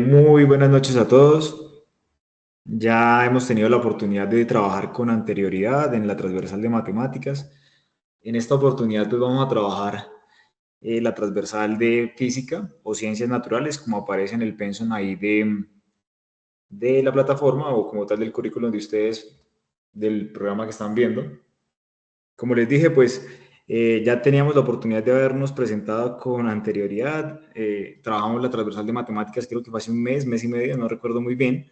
Muy buenas noches a todos. Ya hemos tenido la oportunidad de trabajar con anterioridad en la transversal de matemáticas. En esta oportunidad pues vamos a trabajar la transversal de física o ciencias naturales, como aparece en el pensum ahí de la plataforma o como tal del currículum de ustedes del programa que están viendo. Como les dije, pues ya teníamos la oportunidad de habernos presentado con anterioridad. Trabajamos la transversal de matemáticas, creo que fue hace un mes, mes y medio, no recuerdo muy bien,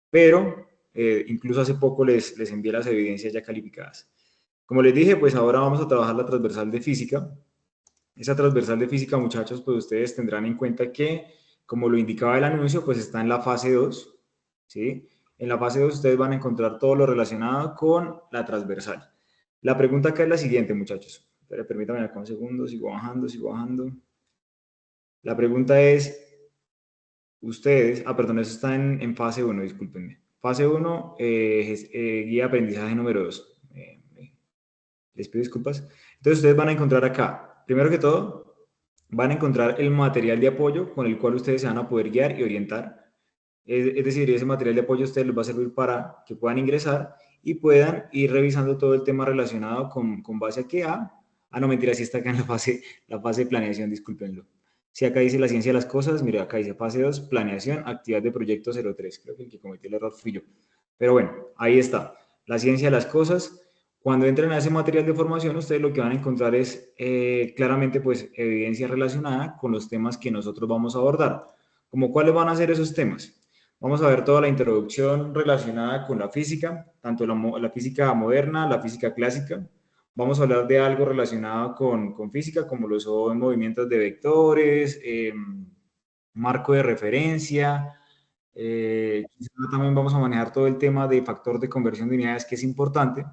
pero incluso hace poco les envié las evidencias ya calificadas. Como les dije, pues ahora vamos a trabajar la transversal de física. Esa transversal de física, muchachos, pues ustedes tendrán en cuenta que, como lo indicaba el anuncio, pues está en la fase 2, ¿sí? En la fase 2 ustedes van a encontrar todo lo relacionado con la transversal. La pregunta acá es la siguiente, muchachos. Pero permítanme acá un segundo, sigo bajando, sigo bajando. La pregunta es, ustedes, perdón, eso está en fase 1, discúlpenme. Fase 1, guía de aprendizaje número 2. Les pido disculpas. Entonces ustedes van a encontrar acá, primero que todo, van a encontrar el material de apoyo con el cual ustedes se van a poder guiar y orientar. Es decir, ese material de apoyo a ustedes les va a servir para que puedan ingresar y puedan ir revisando todo el tema relacionado con base a qué no, mentira, si está acá en la fase de planeación, discúlpenlo. Si acá dice la ciencia de las cosas, mira, acá dice fase 2, planeación, actividad de proyecto 03. Creo que el que cometió el error fui yo. Pero bueno, ahí está. La ciencia de las cosas. Cuando entren a ese material de formación, ustedes lo que van a encontrar es claramente pues evidencia relacionada con los temas que nosotros vamos a abordar. ¿Como cuáles van a ser esos temas? Vamos a ver toda la introducción relacionada con la física, tanto la física moderna, la física clásica. Vamos a hablar de algo relacionado con física, como lo son movimientos de vectores, marco de referencia. También vamos a manejar todo el tema de factor de conversión de unidades, que es importante.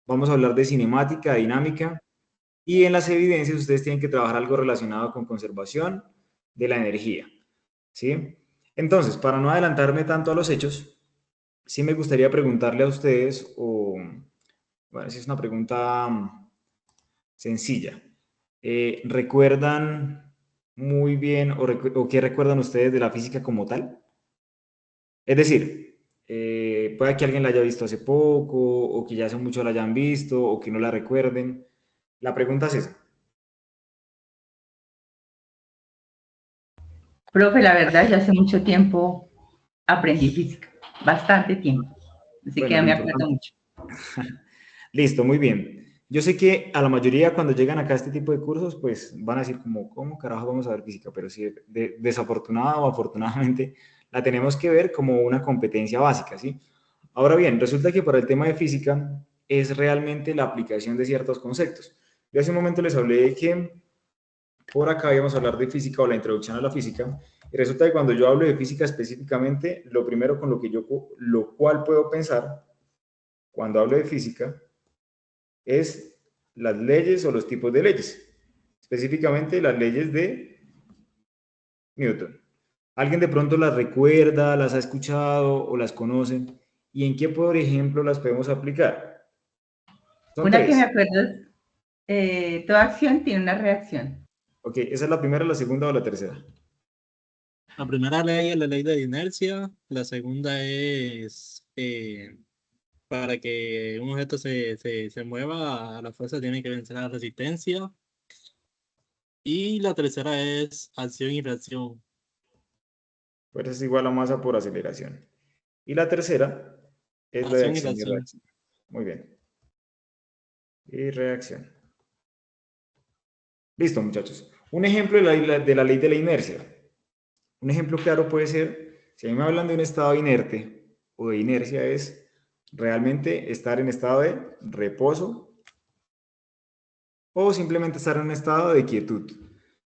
Vamos a hablar de cinemática, dinámica, y en las evidencias ustedes tienen que trabajar algo relacionado con conservación de la energía, ¿sí? Entonces, para no adelantarme tanto a los hechos, sí me gustaría preguntarle a ustedes, bueno, si es una pregunta sencilla. ¿Recuerdan muy bien o qué recuerdan ustedes de la física como tal? Es decir, puede que alguien la haya visto hace poco, o que ya hace mucho la hayan visto, o que no la recuerden. La pregunta es esa. Profe, la verdad, ya hace mucho tiempo aprendí física, bastante tiempo, así que Bueno, ya lo me acuerdo importante. mucho. Listo, muy bien. Yo sé que a la mayoría cuando llegan acá a este tipo de cursos, pues van a decir como, ¿cómo carajo vamos a ver física? Pero sí, desafortunada o afortunadamente, la tenemos que ver como una competencia básica, ¿sí? Ahora bien, resulta que para el tema de física es realmente la aplicación de ciertos conceptos. Yo hace un momento les hablé de que por acá íbamos a hablar de física o la introducción a la física, y resulta que cuando yo hablo de física específicamente, lo primero con lo cual puedo pensar cuando hablo de física es las leyes o los tipos de leyes, específicamente las leyes de Newton. ¿Alguien de pronto las recuerda, las ha escuchado o las conoce? ¿Y en qué, por ejemplo, las podemos aplicar? Son Una que me tres. acuerdo es, toda acción tiene una reacción. Ok, ¿esa es la primera, la segunda o la tercera? La primera ley es la ley de inercia, la segunda es para que un objeto se mueva, a la fuerza tiene que vencer a la resistencia. Y la tercera es acción y reacción. Fuerza es igual a masa por aceleración. Y la tercera es la de Acción y acción y reacción. reacción. Muy bien. Y reacción. Listo, muchachos. Un ejemplo de la ley de la inercia. Un ejemplo claro puede ser, si a mí me hablan de un estado inerte o de inercia, es realmente estar en estado de reposo o simplemente estar en un estado de quietud.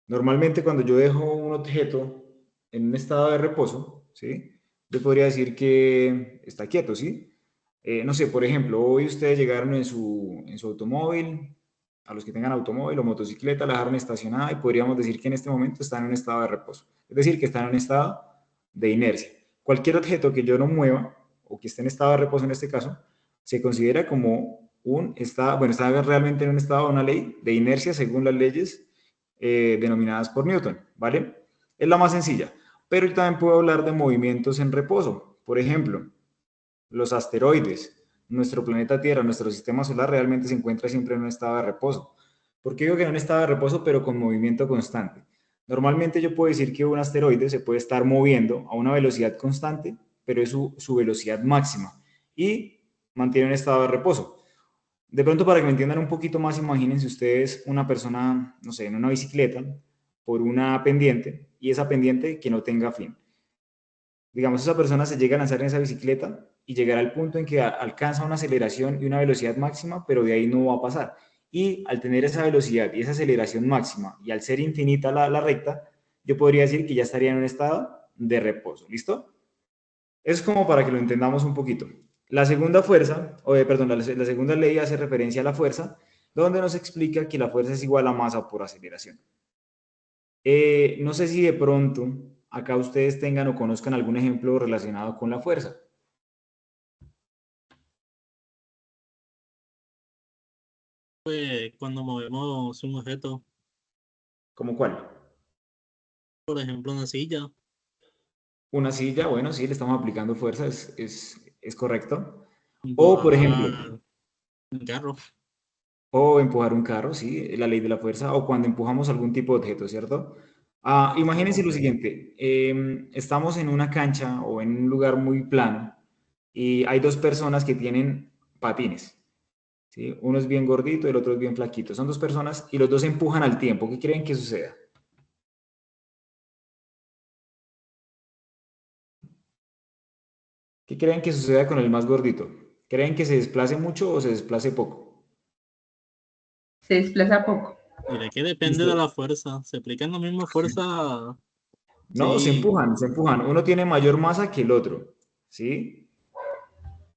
Normalmente cuando yo dejo un objeto en un estado de reposo, ¿sí? Yo podría decir que está quieto, ¿sí? No sé, por ejemplo, hoy ustedes llegaron en su automóvil, a los que tengan automóvil o motocicleta, la dejaron estacionada y podríamos decir que en este momento están en un estado de reposo. Es decir, que están en un estado de inercia. Cualquier objeto que yo no mueva o que esté en estado de reposo en este caso, se considera como un estado, bueno, está realmente en un estado, una ley de inercia según las leyes denominadas por Newton, ¿vale? Es la más sencilla. pero yo también puedo hablar de movimientos en reposo. Por ejemplo, los asteroides. Nuestro planeta Tierra, nuestro sistema solar realmente se encuentra siempre en un estado de reposo. ¿Por qué digo que en un estado de reposo, pero con movimiento constante? Normalmente yo puedo decir que un asteroide se puede estar moviendo a una velocidad constante, pero es su velocidad máxima y mantiene un estado de reposo. De pronto, para que me entiendan un poquito más, imagínense ustedes una persona, no sé, en una bicicleta por una pendiente y esa pendiente que no tenga fin. Digamos, esa persona se llega a lanzar en esa bicicleta y llegará al punto en que alcanza una aceleración y una velocidad máxima, pero de ahí no va a pasar. Y al tener esa velocidad y esa aceleración máxima y al ser infinita la recta, yo podría decir que ya estaría en un estado de reposo. ¿Listo? Es como para que lo entendamos un poquito. La segunda fuerza, perdón, la segunda ley hace referencia a la fuerza, donde nos explica que la fuerza es igual a masa por aceleración. No sé si de pronto acá ustedes tengan o conozcan algún ejemplo relacionado con la fuerza. Pues cuando movemos un objeto, ¿Cómo cuál? por ejemplo una silla, Una silla, bueno, sí, le estamos aplicando fuerza, es correcto. O, por ejemplo, empujar un carro. o empujar un carro, sí, la ley de la fuerza, o cuando empujamos algún tipo de objeto, ¿cierto? Imagínense lo siguiente, estamos en una cancha o en un lugar muy plano y hay dos personas que tienen patines, ¿sí? Uno es bien gordito y el otro es bien flaquito. Son dos personas y los dos empujan al tiempo. ¿Qué creen que suceda? ¿Qué creen que suceda con el más gordito? ¿Creen que se desplace mucho o se desplace poco? Se desplaza poco. Diré que depende de Listo. la fuerza. Se aplican la misma fuerza. No, se Sí, empujan, se empujan. Uno tiene mayor masa que el otro, ¿sí?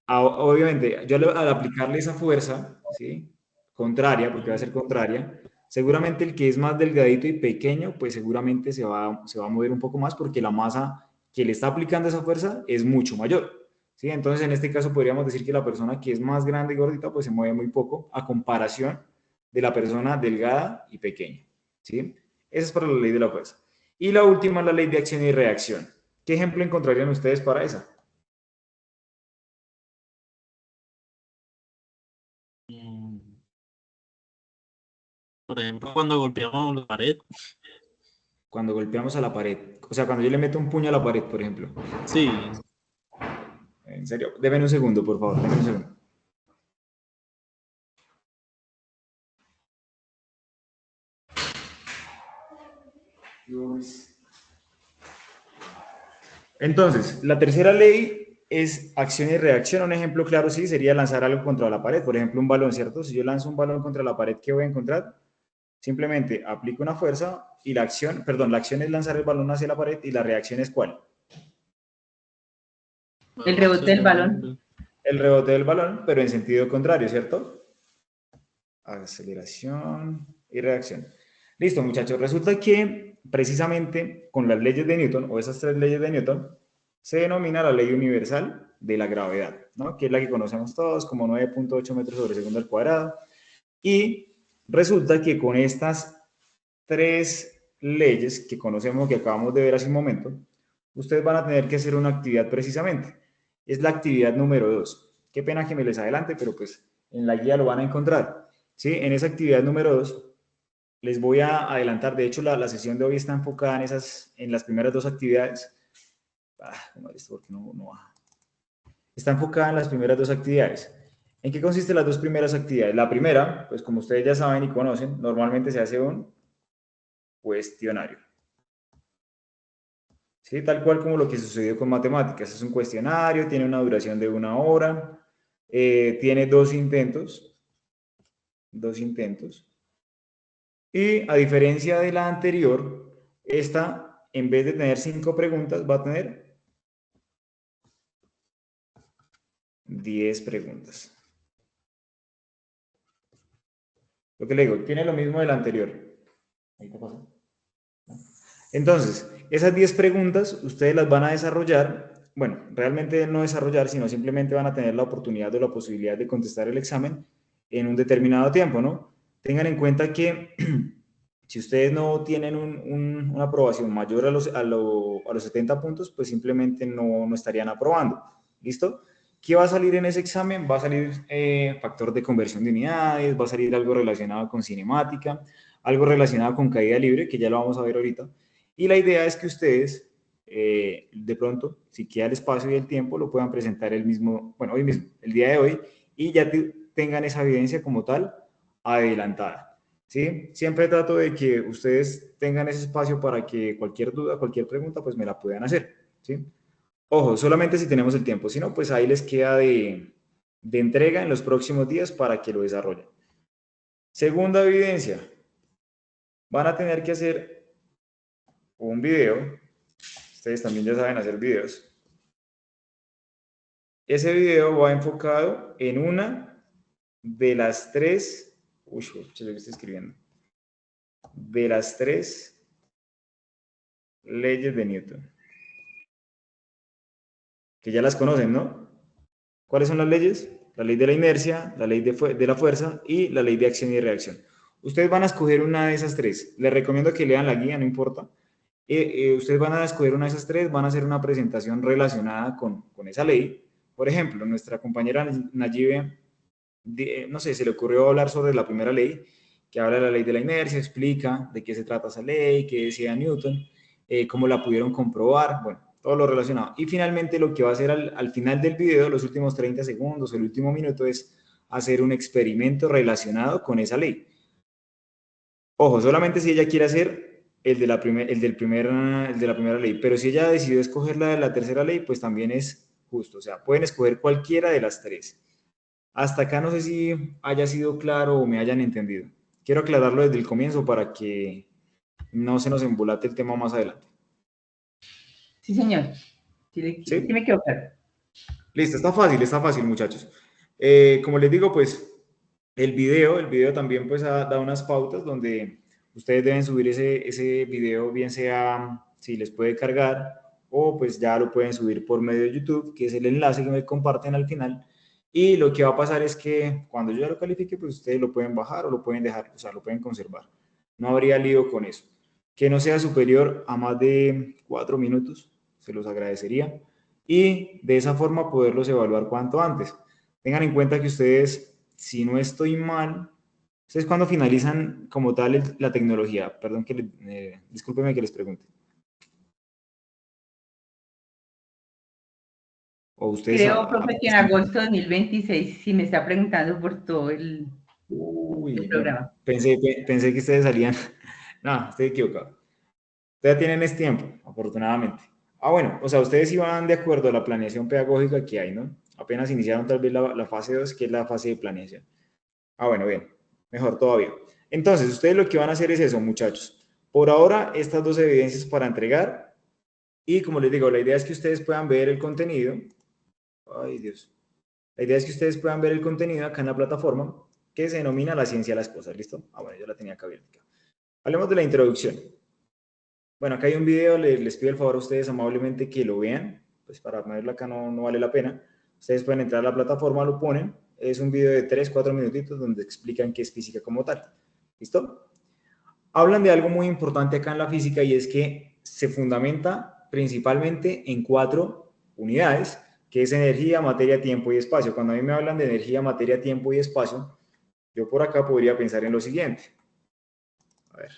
Obviamente, yo al aplicarle esa fuerza, ¿sí? Contraria, porque va a ser contraria, seguramente el que es más delgadito y pequeño, pues seguramente se va a mover un poco más porque la masa que le está aplicando esa fuerza es mucho mayor, ¿sí? Entonces, en este caso podríamos decir que la persona que es más grande y gordita, pues se mueve muy poco a comparación de la persona delgada y pequeña, ¿sí? Esa es para la ley de la fuerza. Y la última es la ley de acción y reacción. ¿Qué ejemplo encontrarían ustedes para esa? mm, por ejemplo, cuando golpeamos la pared. Cuando golpeamos a la pared. O sea, cuando yo le meto un puño a la pared, por ejemplo. Sí, En serio, denme un segundo, por favor, denme un segundo. Entonces, la tercera ley es acción y reacción. Un ejemplo claro, sí, sería lanzar algo contra la pared. Por ejemplo, un balón, ¿cierto? Si yo lanzo un balón contra la pared, ¿qué voy a encontrar? Simplemente aplico una fuerza y la acción, perdón, la acción es lanzar el balón hacia la pared y la reacción es ¿cuál? El bueno, se rebote del balón. devuelve. El rebote del balón, pero en sentido contrario, ¿cierto? Aceleración y reacción. Listo, muchachos. Resulta que precisamente con las leyes de Newton, o esas tres leyes de Newton, se denomina la ley universal de la gravedad, ¿no? Que es la que conocemos todos como 9.8 metros sobre segundo al cuadrado. Y resulta que con estas tres leyes que conocemos, que acabamos de ver hace un momento, ustedes van a tener que hacer una actividad precisamente. Es la actividad número 2. Qué pena que me les adelante, pero pues en la guía lo van a encontrar. ¿Sí? En esa actividad número 2 les voy a adelantar. De hecho, la sesión de hoy está enfocada en las primeras dos actividades. ¿Cómo es esto? Porque no baja. Está enfocada en las primeras dos actividades. ¿En qué consisten las dos primeras actividades? La primera, pues como ustedes ya saben y conocen, normalmente se hace un cuestionario. ¿Sí? Tal cual como lo que sucedió con matemáticas. Es un cuestionario, tiene una duración de 1 hora, tiene dos intentos. Y a diferencia de la anterior, esta, en vez de tener 5 preguntas, va a tener 10 preguntas. Lo que le digo, tiene lo mismo de la anterior. Ahí te pasa. Entonces, esas 10 preguntas ustedes las van a desarrollar, bueno, realmente no desarrollar, sino simplemente van a tener la oportunidad o la posibilidad de contestar el examen en un determinado tiempo, ¿no? Tengan en cuenta que Si ustedes no tienen una aprobación mayor a los 70 puntos, pues simplemente no estarían aprobando. ¿Listo? ¿Qué va a salir en ese examen? Va a salir factor de conversión de unidades, va a salir algo relacionado con cinemática, algo relacionado con caída libre, que ya lo vamos a ver ahorita. Y la idea es que ustedes, de pronto, si queda el espacio y el tiempo, lo puedan presentar hoy mismo, el día de hoy, y ya tengan esa evidencia como tal adelantada. ¿Sí? Siempre trato de que ustedes tengan ese espacio para que cualquier duda, cualquier pregunta, pues me la puedan hacer, ¿sí? Ojo, solamente si tenemos el tiempo, si no, pues ahí les queda de entrega en los próximos días para que lo desarrollen. Segunda evidencia, van a tener que hacer un video, ustedes también ya saben hacer videos. Ese video va enfocado en una de las tres, uy, lo que estoy escribiendo, de las tres leyes de Newton, que ya las conocen, ¿no? ¿Cuáles son las leyes? La ley de la inercia, la ley de la fuerza y la ley de acción y reacción. Ustedes van a escoger una de esas tres. Les recomiendo que lean la guía, no importa. Ustedes van a escoger una de esas tres, van a hacer una presentación relacionada con esa ley. Por ejemplo, nuestra compañera Nayibe, no sé, se le ocurrió hablar sobre la primera ley, que habla de la ley de la inercia, explica de qué se trata esa ley, qué decía Newton, cómo la pudieron comprobar, bueno, todo lo relacionado. Y finalmente lo que va a hacer al final del video, los últimos 30 segundos, el último minuto, es hacer un experimento relacionado con esa ley. Ojo, solamente si ella quiere hacer el de la primera ley, pero si ella decidió escoger la de la tercera ley, pues también es justo, o sea, pueden escoger cualquiera de las tres. Hasta acá no sé si haya sido claro o me hayan entendido. Quiero aclararlo desde el comienzo para que no se nos embolate el tema más adelante. Sí, señor. Sí me quedó claro. Listo, está fácil, muchachos. Como les digo, pues el video también pues da unas pautas donde ustedes deben subir ese video, bien sea si les puede cargar o pues ya lo pueden subir por medio de YouTube, que es el enlace que me comparten al final. Y lo que va a pasar es que cuando yo ya lo califique, pues ustedes lo pueden bajar o lo pueden dejar, o sea, lo pueden conservar. No habría lío con eso. Que no sea superior a más de 4 minutos, se los agradecería. Y de esa forma poderlos evaluar cuanto antes. Tengan en cuenta que ustedes, si no estoy mal, ustedes cuando finalizan como tal la tecnología, perdón discúlpenme que les pregunte. O ustedes Creo, profe, que en agosto de 2026, si me está preguntando por todo el programa. Pensé que ustedes salían. No, estoy equivocado. Ustedes tienen este tiempo, afortunadamente. Bueno, o sea, ustedes iban de acuerdo a la planeación pedagógica que hay, ¿no? Apenas iniciaron tal vez la fase 2, que es la fase de planeación. Bueno, bien, mejor todavía. Entonces, ustedes lo que van a hacer es eso, muchachos. Por ahora, estas dos evidencias para entregar. Y como les digo, la idea es que ustedes puedan ver el contenido. Ay, Dios. La idea es que ustedes puedan ver el contenido acá en la plataforma que se denomina La Ciencia de las Cosas. ¿Listo? Bueno, yo la tenía acá abierta. Hablemos de la introducción. Bueno, acá hay un video, les pido el favor a ustedes amablemente que lo vean, pues para ponerlo acá no vale la pena. Ustedes pueden entrar a la plataforma, lo ponen, es un video de 3-4 minutitos donde explican qué es física como tal. ¿Listo? Hablan de algo muy importante acá en la física y es que se fundamenta principalmente en 4 unidades, que es energía, materia, tiempo y espacio. Cuando a mí me hablan de energía, materia, tiempo y espacio, yo por acá podría pensar en lo siguiente. A ver.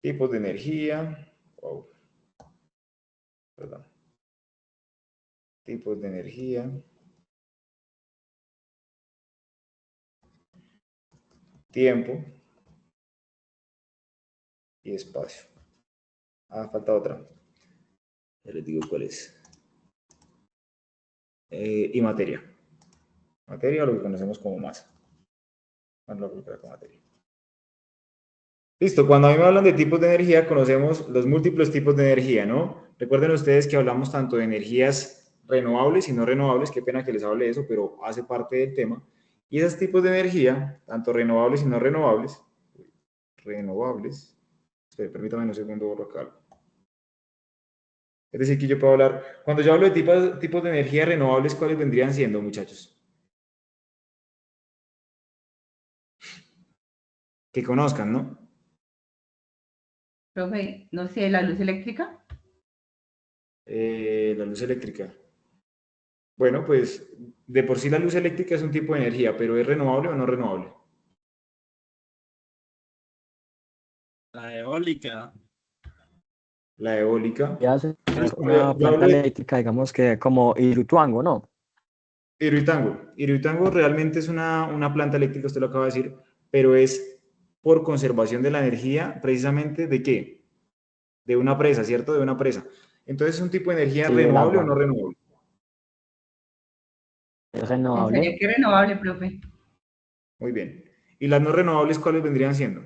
Tipos de energía. Wow. Perdón. Tipos de energía. Tiempo. Y espacio. Falta otra. Ya les digo cuál es. Y materia. Materia o lo que conocemos como masa. Vamos a colocar con materia. Listo, cuando a mí me hablan de tipos de energía, conocemos los múltiples tipos de energía, ¿no? Recuerden ustedes que hablamos tanto de energías renovables y no renovables, qué pena que les hable de eso, pero hace parte del tema. Y esos tipos de energía, tanto renovables y no renovables, permítame un segundo, borro acá. Es decir, que yo puedo hablar, cuando yo hablo de tipos de energía renovables, ¿cuáles vendrían siendo, muchachos? que conozcan, ¿no? Profe, no sé, la luz eléctrica. La luz eléctrica. Bueno, pues de por sí la luz eléctrica es un tipo de energía, pero ¿es renovable o no renovable? La eólica. La eólica. Ya hace Entonces, una yo hablo planta de eléctrica, digamos que como Hidroituango, ¿no? Hidroituango. Hidroituango realmente es una planta eléctrica, usted lo acaba de decir, pero es por conservación de la energía, precisamente ¿de qué? De una presa, ¿cierto? De una presa. Entonces, ¿es un tipo de energía Sí, del renovable o agua. no renovable? Es Pensaría renovable. que renovable, profe. Muy bien. ¿Y las no renovables cuáles vendrían siendo?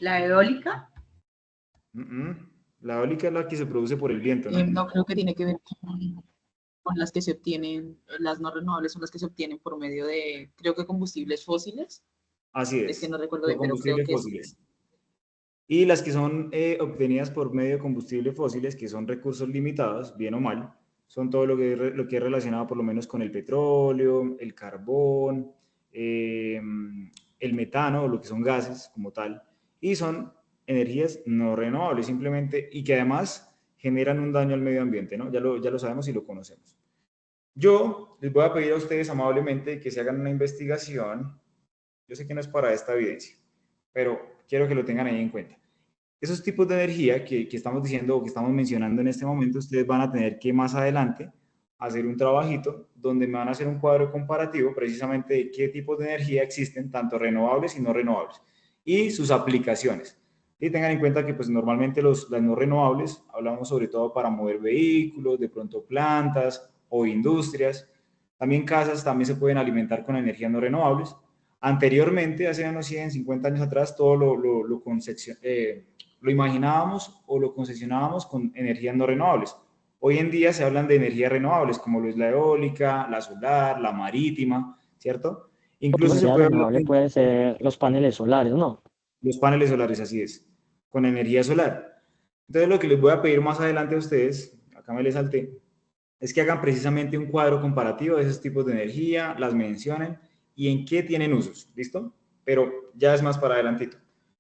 La eólica. Mm, mm. La eólica es la que se produce por el viento, ¿no? No creo que tiene que ver con las que se obtienen, las no renovables son las que se obtienen por medio de, creo que combustibles fósiles. Así Es que no es, recuerdo por bien, pero creo combustibles que es. fósiles. Y las que son obtenidas por medio de combustibles fósiles, que son recursos limitados, bien o mal, son todo lo que es relacionado por lo menos con el petróleo, el carbón, el metano, lo que son gases como tal, y son energías no renovables simplemente y que además generan un daño al medio ambiente, ¿no? Ya lo sabemos y lo conocemos. Yo les voy a pedir a ustedes amablemente que se hagan una investigación. Yo sé que no es para esta evidencia, pero quiero que lo tengan ahí en cuenta. Esos tipos de energía que estamos diciendo o que estamos mencionando en este momento, ustedes van a tener que más adelante hacer un trabajito donde me van a hacer un cuadro comparativo precisamente de qué tipos de energía existen, tanto renovables y no renovables, y sus aplicaciones. Y tengan en cuenta que pues normalmente las no renovables hablamos sobre todo para mover vehículos, de pronto plantas o industrias. También casas también se pueden alimentar con energías no renovables. Anteriormente, hace unos 100, 50 años atrás, todo lo imaginábamos o lo concesionábamos con energías no renovables. Hoy en día se hablan de energías renovables, como lo es la eólica, la solar, la marítima, ¿cierto? Otra Incluso se energía puede hablar renovable de puede ser los paneles solares, ¿no? los paneles solares, así es, con energía solar. Entonces, lo que les voy a pedir más adelante a ustedes, acá me les salté, es que hagan precisamente un cuadro comparativo de esos tipos de energía, las mencionen y en qué tienen usos, ¿listo? Pero ya es más para adelantito.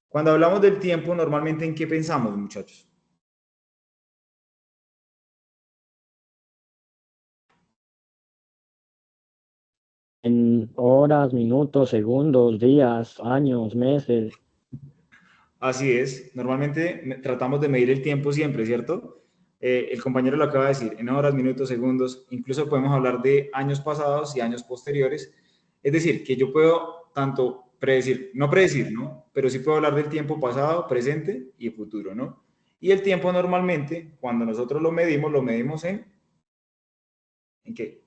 Cuando hablamos del tiempo, normalmente ¿en qué pensamos, muchachos? En horas, minutos, segundos, días, años, meses. Así es, normalmente tratamos de medir el tiempo siempre, ¿cierto? El compañero lo acaba de decir, en horas, minutos, segundos, incluso podemos hablar de años pasados y años posteriores. Es decir, que yo puedo tanto predecir, no predecir, ¿no? Pero sí puedo hablar del tiempo pasado, presente y futuro, ¿no? Y el tiempo normalmente, cuando nosotros lo medimos ¿en qué?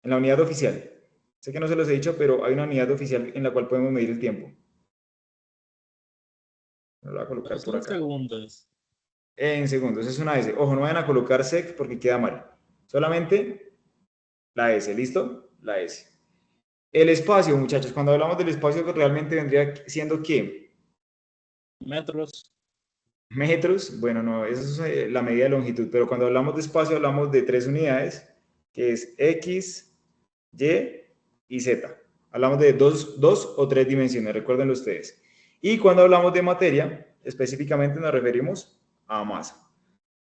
En la unidad oficial. Sé que no se los he dicho, pero hay una unidad oficial en la cual podemos medir el tiempo. Lo voy a colocar por Son acá. segundos. En segundos, es una S. Ojo, no vayan a colocar sec porque queda mal. Solamente la S, ¿listo? La S. El espacio, muchachos, cuando hablamos del espacio, pues realmente vendría siendo ¿qué? Metros. Metros. Bueno, no, eso es la medida de longitud, pero cuando hablamos de espacio hablamos de tres unidades, que es X, Y y Z. Hablamos de dos o tres dimensiones, recuérdenlo ustedes. Y cuando hablamos de materia, específicamente nos referimos a masa.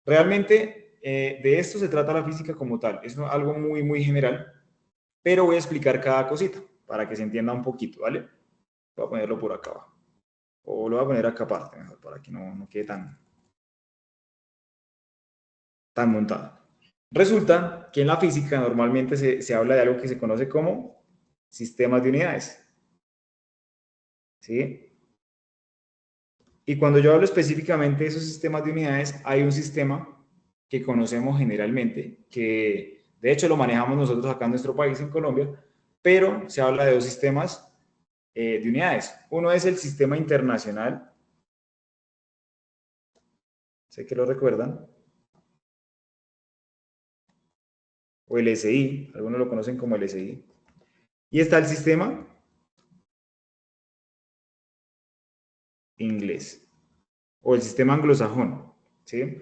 Realmente de esto se trata la física como tal. Es algo muy, muy general, pero voy a explicar cada cosita para que se entienda un poquito, ¿vale? Voy a ponerlo por acá abajo. O lo voy a poner acá aparte, mejor, para que no quede tan montado. Resulta que en la física normalmente se habla de algo que se conoce como sistemas de unidades. ¿Sí? Y cuando yo hablo específicamente de esos sistemas de unidades, hay un sistema que conocemos generalmente, que de hecho lo manejamos nosotros acá en nuestro país, en Colombia, pero se habla de dos sistemas de unidades. Uno es el sistema internacional, sé que lo recuerdan, o el SI, algunos lo conocen como el SI. Y está el sistema inglés, o el sistema anglosajón, ¿sí?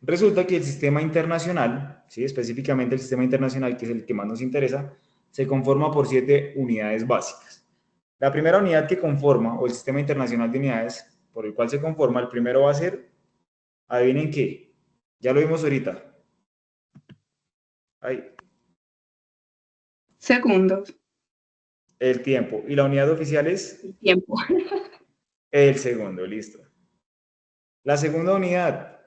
Resulta que el sistema internacional, ¿sí? Específicamente el sistema internacional, que es el que más nos interesa, se conforma por 7 unidades básicas. La primera unidad que conforma, o el Sistema Internacional de Unidades por el cual se conforma, el primero va a ser, adivinen qué, ya lo vimos ahorita. Ahí, Segundos. el tiempo. Y la unidad oficial es Tiempo. el segundo, listo. La segunda unidad,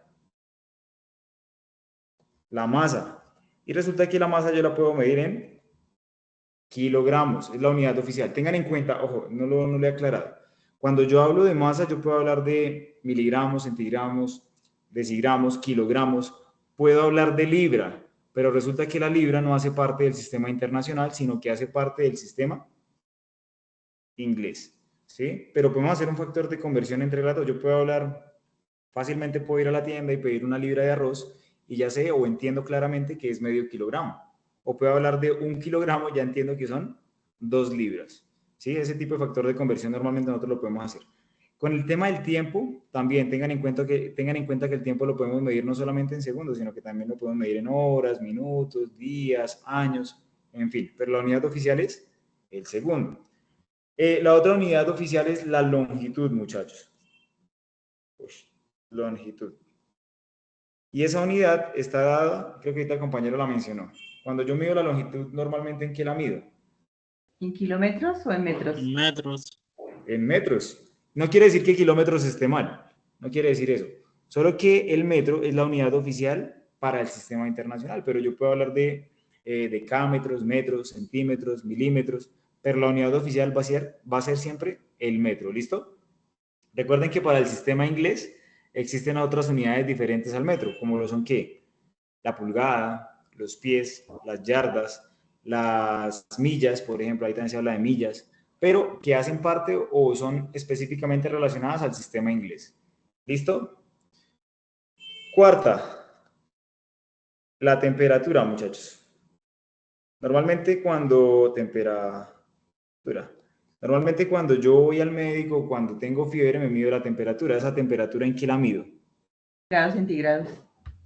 la masa. Y resulta que la masa yo la puedo medir en kilogramos, es la unidad oficial. Tengan en cuenta, ojo, no lo he aclarado. Cuando yo hablo de masa, yo puedo hablar de miligramos, centigramos, decigramos, kilogramos. Puedo hablar de libra, pero resulta que la libra no hace parte del sistema internacional, sino que hace parte del sistema inglés. ¿Sí? Pero podemos hacer un factor de conversión entre las dos. Yo puedo hablar, fácilmente puedo ir a la tienda y pedir una libra de arroz y ya sé o entiendo claramente que es medio kilogramo. O puedo hablar de 1 kilogramo, ya entiendo que son 2 libras. ¿Sí? Ese tipo de factor de conversión normalmente nosotros lo podemos hacer. Con el tema del tiempo, también tengan en cuenta que el tiempo lo podemos medir no solamente en segundos, sino que también lo podemos medir en horas, minutos, días, años, en fin. Pero la unidad oficial es el segundo. La otra unidad oficial es la longitud, muchachos. Longitud. Y esa unidad está dada, creo que ahorita el compañero la mencionó. Cuando yo mido la longitud, normalmente ¿en qué la mido? ¿En kilómetros o en metros? Metros. En metros. No quiere decir que kilómetros esté mal, no quiere decir eso. Solo que el metro es la unidad oficial para el sistema internacional, pero yo puedo hablar de decámetros, metros, centímetros, milímetros, pero la unidad oficial va a ser siempre el metro, ¿listo? Recuerden que para el sistema inglés existen otras unidades diferentes al metro, como lo son ¿qué? La pulgada, los pies, las yardas, las millas, por ejemplo, ahí también se habla de millas, pero que hacen parte o son específicamente relacionadas al sistema inglés. ¿Listo? Cuarta, la temperatura, muchachos. Normalmente cuando yo voy al médico, cuando tengo fiebre, me mido la temperatura. ¿Esa temperatura en qué la mido? Grados centígrados.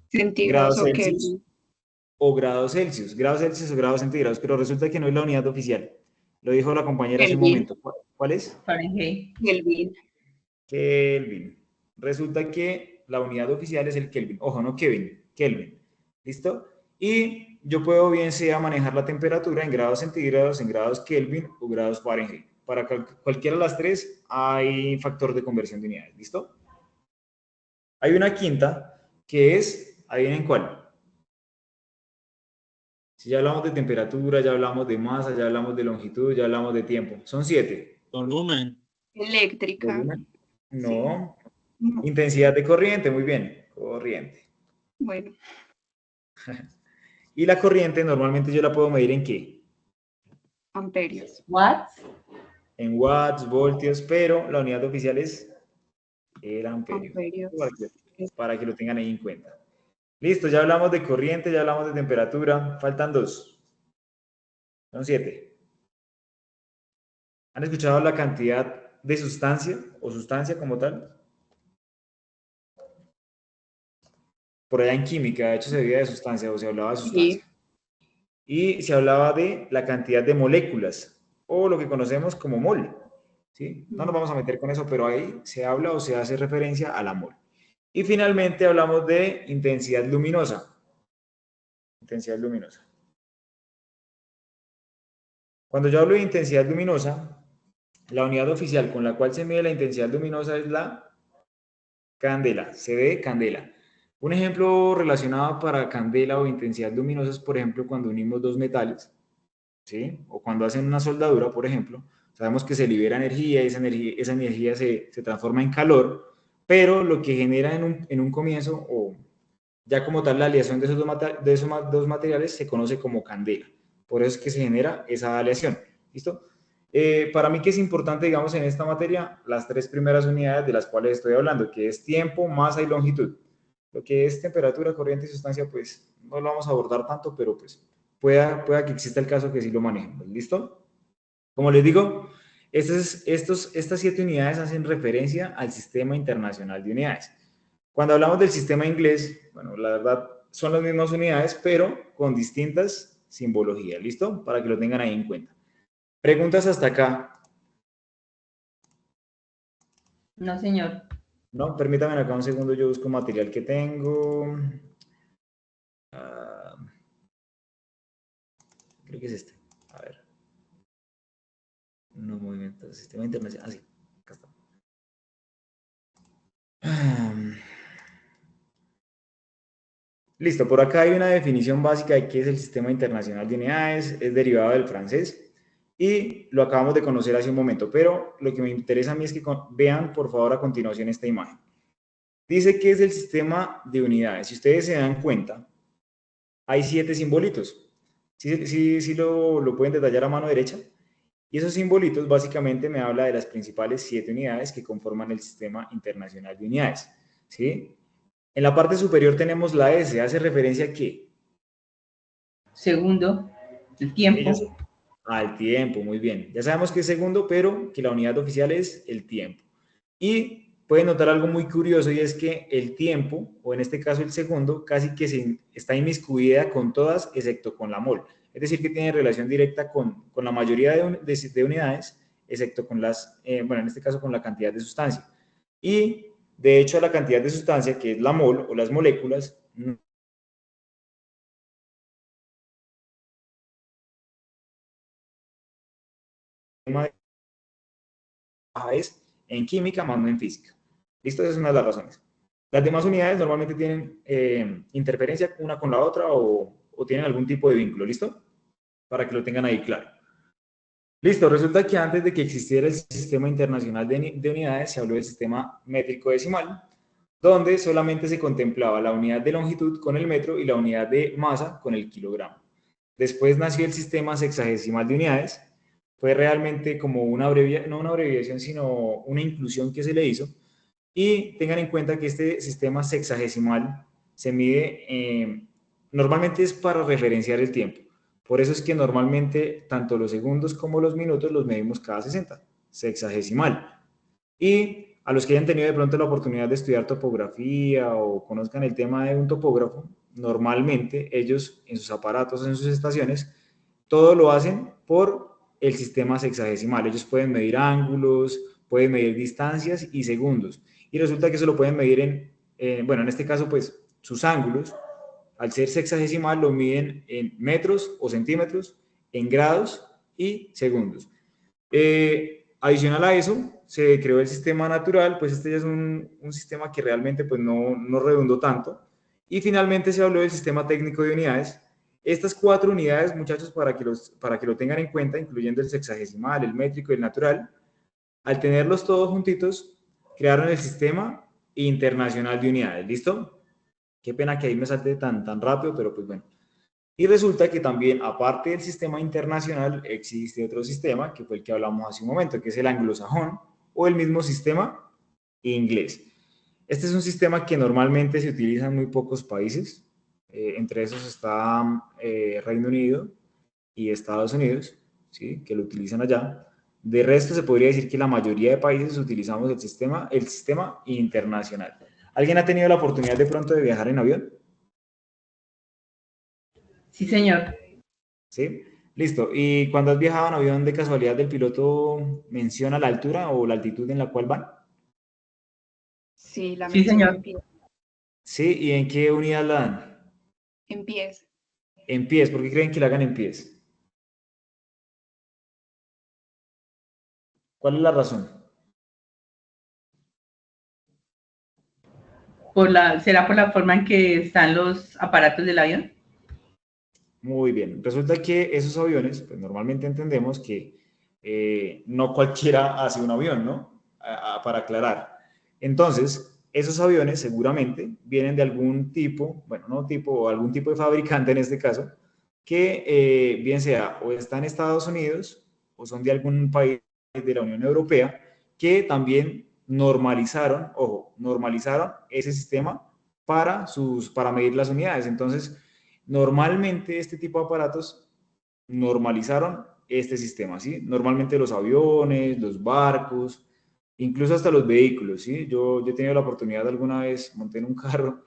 Centígrados Grados o Celsius Kelvin. o grados Celsius. Grados Celsius o grados centígrados, pero resulta que no es la unidad oficial. Lo dijo la compañera hace un Kelvin. momento. ¿Cuál es? Fahrenheit. Kelvin. Kelvin. Resulta que la unidad oficial es el Kelvin. Ojo, no Kevin, Kelvin. ¿Listo? Y yo puedo bien sea manejar la temperatura en grados centígrados, en grados Kelvin o grados Fahrenheit. Para cualquiera de las tres hay factor de conversión de unidades. ¿Listo? Hay una quinta que es, adivinen cuál. Si ya hablamos de temperatura, ya hablamos de masa, ya hablamos de longitud, ya hablamos de tiempo. Son 7. Volumen. Eléctrica. ¿Volumen? No. Sí. No. Intensidad de corriente, muy bien. Corriente. Bueno. Y la corriente normalmente yo la puedo medir ¿en qué? Amperios. Watts. En watts, voltios, pero la unidad oficial es el amperio. Amperios. Para que lo tengan ahí en cuenta. Listo, ya hablamos de corriente, ya hablamos de temperatura. Faltan 2. Son 7. ¿Han escuchado la cantidad de sustancia o sustancia como tal? Por allá en química, de hecho, se veía de sustancia o se hablaba de sustancia. Sí. Y se hablaba de la cantidad de moléculas o lo que conocemos como mol. ¿Sí? No nos vamos a meter con eso, pero ahí se habla o se hace referencia a la mol. Y finalmente hablamos de intensidad luminosa. Intensidad luminosa. Cuando yo hablo de intensidad luminosa, la unidad oficial con la cual se mide la intensidad luminosa es la candela, se ve candela. Un ejemplo relacionado para candela o intensidad luminosa es, por ejemplo, cuando unimos dos metales, ¿sí? O cuando hacen una soldadura, por ejemplo, sabemos que se libera energía y esa energía se transforma en calor, pero lo que genera en un comienzo, o ya como tal la aleación de esos dos materiales, se conoce como candela. Por eso es que se genera esa aleación. ¿Listo? Para mí que es importante, digamos, en esta materia, las 3 primeras unidades de las cuales estoy hablando, que es tiempo, masa y longitud. Lo que es temperatura, corriente y sustancia, pues no lo vamos a abordar tanto, pero pues pueda que exista el caso que sí lo manejemos. ¿Listo? Como les digo, estas 7 unidades hacen referencia al Sistema Internacional de Unidades. Cuando hablamos del sistema inglés, bueno, la verdad son las mismas unidades, pero con distintas simbologías. ¿Listo? Para que lo tengan ahí en cuenta. Preguntas hasta acá. No, señor. No, permítame acá un segundo, yo busco material que tengo. Ah, creo que es este. A ver. No, movimiento, sistema internacional. Ah, sí, acá está. Listo, por acá hay una definición básica de qué es el Sistema Internacional de Unidades, es derivado del francés y lo acabamos de conocer hace un momento, pero lo que me interesa a mí es que vean por favor a continuación esta imagen. Dice que es el Sistema de Unidades. Si ustedes se dan cuenta, hay 7 simbolitos. Sí lo pueden detallar a mano derecha. Y esos simbolitos básicamente me habla de las principales 7 unidades que conforman el Sistema Internacional de Unidades. ¿Sí? En la parte superior tenemos la S, ¿hace referencia a qué? Segundo, el tiempo. Al tiempo, muy bien. Ya sabemos que es segundo, pero que la unidad oficial es el tiempo. Y pueden notar algo muy curioso y es que el tiempo, o en este caso el segundo, casi que está inmiscuida con todas, excepto con la mol. Es decir, que tiene relación directa con la mayoría de unidades, excepto con las, bueno, en este caso con la cantidad de sustancia. Y de hecho la cantidad de sustancia, que es la mol o las moléculas, es en química más no en física. ¿Listo? Esa es una de las razones. Las demás unidades normalmente tienen interferencia una con la otra o tienen algún tipo de vínculo. ¿Listo? Para que lo tengan ahí claro. Listo, resulta que antes de que existiera el Sistema Internacional de Unidades, se habló del sistema métrico decimal, donde solamente se contemplaba la unidad de longitud con el metro y la unidad de masa con el kilogramo. Después nació el sistema sexagesimal de unidades, fue realmente como no una abreviación, sino una inclusión que se le hizo, y tengan en cuenta que este sistema sexagesimal se mide, normalmente es para referenciar el tiempo. Por eso es que normalmente tanto los segundos como los minutos los medimos cada 60, sexagesimal. Y a los que hayan tenido de pronto la oportunidad de estudiar topografía o conozcan el tema de un topógrafo, normalmente ellos en sus aparatos, en sus estaciones, todo lo hacen por el sistema sexagesimal. Ellos pueden medir ángulos, pueden medir distancias y segundos. Y resulta que eso lo pueden medir bueno, en este caso, pues sus ángulos, al ser sexagesimal, lo miden en metros o centímetros, en grados y segundos. Adicional a eso, se creó el sistema natural, pues este ya es un sistema que realmente pues no redundó tanto. Y finalmente se habló del sistema técnico de unidades. Estas 4 unidades, muchachos, para que lo tengan en cuenta, incluyendo el sexagesimal, el métrico y el natural, al tenerlos todos juntitos, crearon el sistema internacional de unidades. ¿Listo? Qué pena que ahí me salte tan rápido, pero pues bueno. Y resulta que también, aparte del sistema internacional, existe otro sistema, que fue el que hablamos hace un momento, que es el anglosajón, o el mismo sistema inglés. Este es un sistema que normalmente se utiliza en muy pocos países, entre esos está Reino Unido y Estados Unidos, ¿sí? Que lo utilizan allá. De resto, se podría decir que la mayoría de países utilizamos el sistema internacional. ¿Alguien ha tenido la oportunidad de pronto de viajar en avión? Sí, señor. ¿Sí? Listo. ¿Y cuando has viajado en avión, de casualidad, el piloto menciona la altura o la altitud en la cual van? Sí, la Sí, menciono señor. Sí, ¿y en qué unidad la dan? en pies. En pies. ¿Por qué creen que la hagan en pies? ¿Cuál es la razón? ¿Será por la forma en que están los aparatos del avión? Muy bien. Resulta que esos aviones, pues normalmente entendemos que no cualquiera hace un avión, ¿no? Para aclarar. Entonces, esos aviones seguramente vienen de algún tipo, bueno, no tipo, algún tipo de fabricante en este caso, que bien sea o está en Estados Unidos o son de algún país de la Unión Europea que también normalizaron, ojo, normalizaron ese sistema para medir las unidades. Entonces, normalmente este tipo de aparatos normalizaron este sistema, ¿sí? Normalmente los aviones, los barcos, incluso hasta los vehículos, ¿sí? Yo he tenido la oportunidad alguna vez, monté en un carro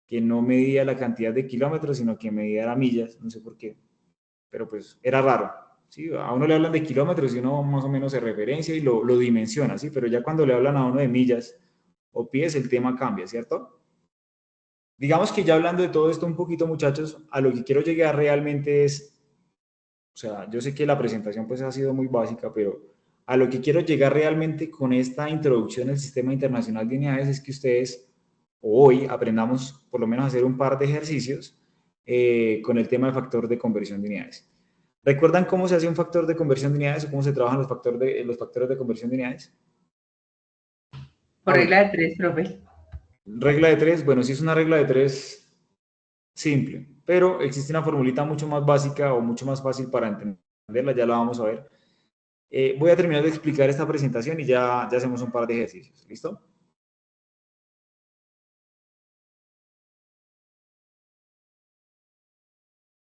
que no medía la cantidad de kilómetros, sino que medía millas, no sé por qué, pero pues era raro. ¿sí? A uno le hablan de kilómetros y uno más o menos se referencia y lo dimensiona, ¿sí? Pero ya cuando le hablan a uno de millas o pies, el tema cambia, ¿cierto? Digamos que ya hablando de todo esto un poquito, muchachos, a lo que quiero llegar realmente es, o sea, yo sé que la presentación pues ha sido muy básica, pero a lo que quiero llegar realmente con esta introducción al Sistema Internacional de Unidades es que ustedes hoy aprendamos por lo menos a hacer un par de ejercicios con el tema del factor de conversión de unidades. ¿Recuerdan cómo se hace un factor de conversión de unidades o cómo se trabajan los factores de conversión de unidades? Por regla de 3, profe. Regla de 3, bueno, sí es una regla de 3 simple, pero existe una formulita mucho más básica o mucho más fácil para entenderla, ya la vamos a ver. Voy a terminar de explicar esta presentación y ya hacemos un par de ejercicios, ¿listo?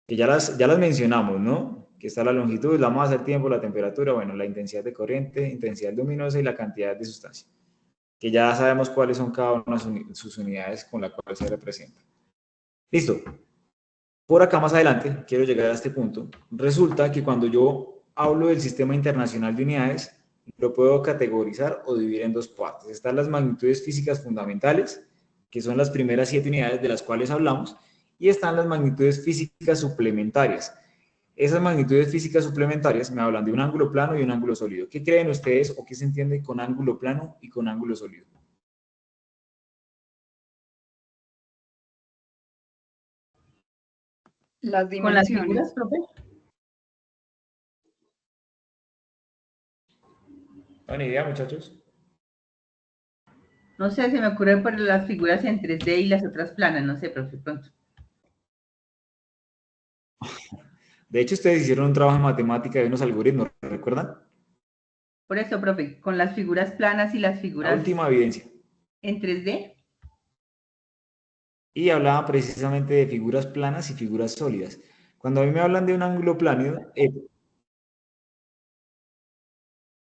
Que ya las mencionamos, ¿no? Que está la longitud, la masa, el tiempo, la temperatura, bueno, la intensidad de corriente, intensidad luminosa y la cantidad de sustancia. Que ya sabemos cuáles son cada una de sus unidades con la cual se representa. Listo. Por acá más adelante, quiero llegar a este punto. Resulta que cuando yo hablo del Sistema Internacional de Unidades, lo puedo categorizar o dividir en dos partes. Están las magnitudes físicas fundamentales, que son las primeras 7 unidades de las cuales hablamos, y están las magnitudes físicas suplementarias. Esas magnitudes físicas suplementarias me hablan de un ángulo plano y un ángulo sólido. ¿Qué creen ustedes o qué se entiende con ángulo plano y con ángulo sólido? Las ¿Con las dimensiones. figuras, profe? ¿Buena idea, muchachos? No sé, se me ocurre por las figuras en 3D y las otras planas, no sé, profe, pronto. De hecho, ustedes hicieron un trabajo en matemática de unos algoritmos, ¿recuerdan? Por eso, profe, con las figuras planas y las La figuras última evidencia. en 3D. Y hablaban precisamente de figuras planas y figuras sólidas. Cuando a mí me hablan de un ángulo plano,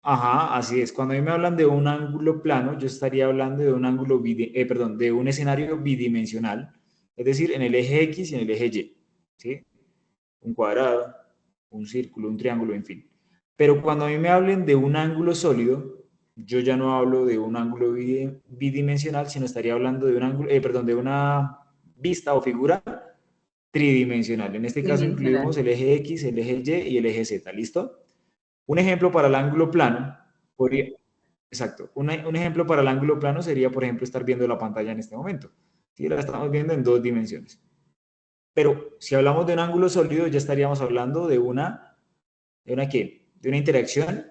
ajá, así es. Cuando a mí me hablan de un ángulo plano, yo estaría hablando de un ángulo, de un escenario bidimensional, es decir, en el eje X y en el eje Y, ¿sí? Un cuadrado, un círculo, un triángulo, en fin. Pero cuando a mí me hablen de un ángulo sólido, yo ya no hablo de un ángulo bidimensional, sino estaría hablando de un ángulo, de una vista o figura tridimensional. En este caso incluimos el eje X, el eje Y y el eje Z, ¿listo? Un ejemplo para el ángulo plano podría, exacto, un ejemplo para el ángulo plano sería, por ejemplo, estar viendo la pantalla en este momento. ¿Sí? La estamos viendo en 2 dimensiones. Pero si hablamos de un ángulo sólido, ya estaríamos hablando ¿de una qué? De una interacción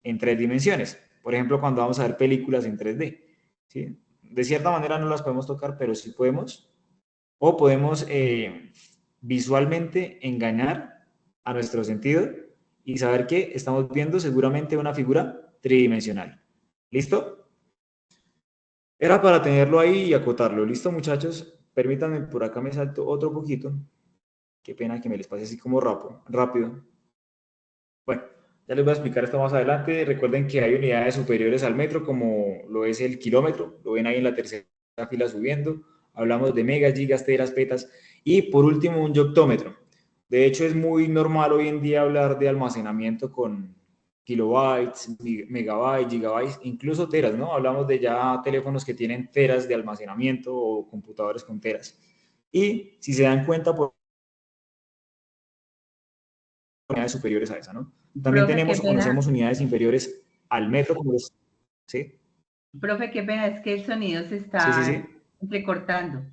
en 3 dimensiones. Por ejemplo, cuando vamos a ver películas en 3D. ¿Sí? De cierta manera no las podemos tocar, pero sí podemos. O podemos visualmente engañar a nuestro sentido y saber que estamos viendo seguramente una figura tridimensional. ¿Listo? Era para tenerlo ahí y acotarlo. ¿Listo, muchachos? Permítanme, por acá me salto otro poquito. Qué pena que me les pase así como rápido. Bueno, ya les voy a explicar esto más adelante. Recuerden que hay unidades superiores al metro, como lo es el kilómetro. Lo ven ahí en la tercera fila subiendo. Hablamos de megas, gigas, teras, petas. Y por último, un yoctómetro. De hecho, es muy normal hoy en día hablar de almacenamiento con kilobytes, megabytes, gigabytes, incluso teras, ¿no? Hablamos de ya teléfonos que tienen teras de almacenamiento o computadores con teras. Y si se dan cuenta, por unidades superiores a esa, ¿no? También Profe, tenemos qué o pena. conocemos unidades inferiores al metro, como los, ¿sí? Profe, qué pena, es que el sonido se Sí, está sí, sí. entrecortando.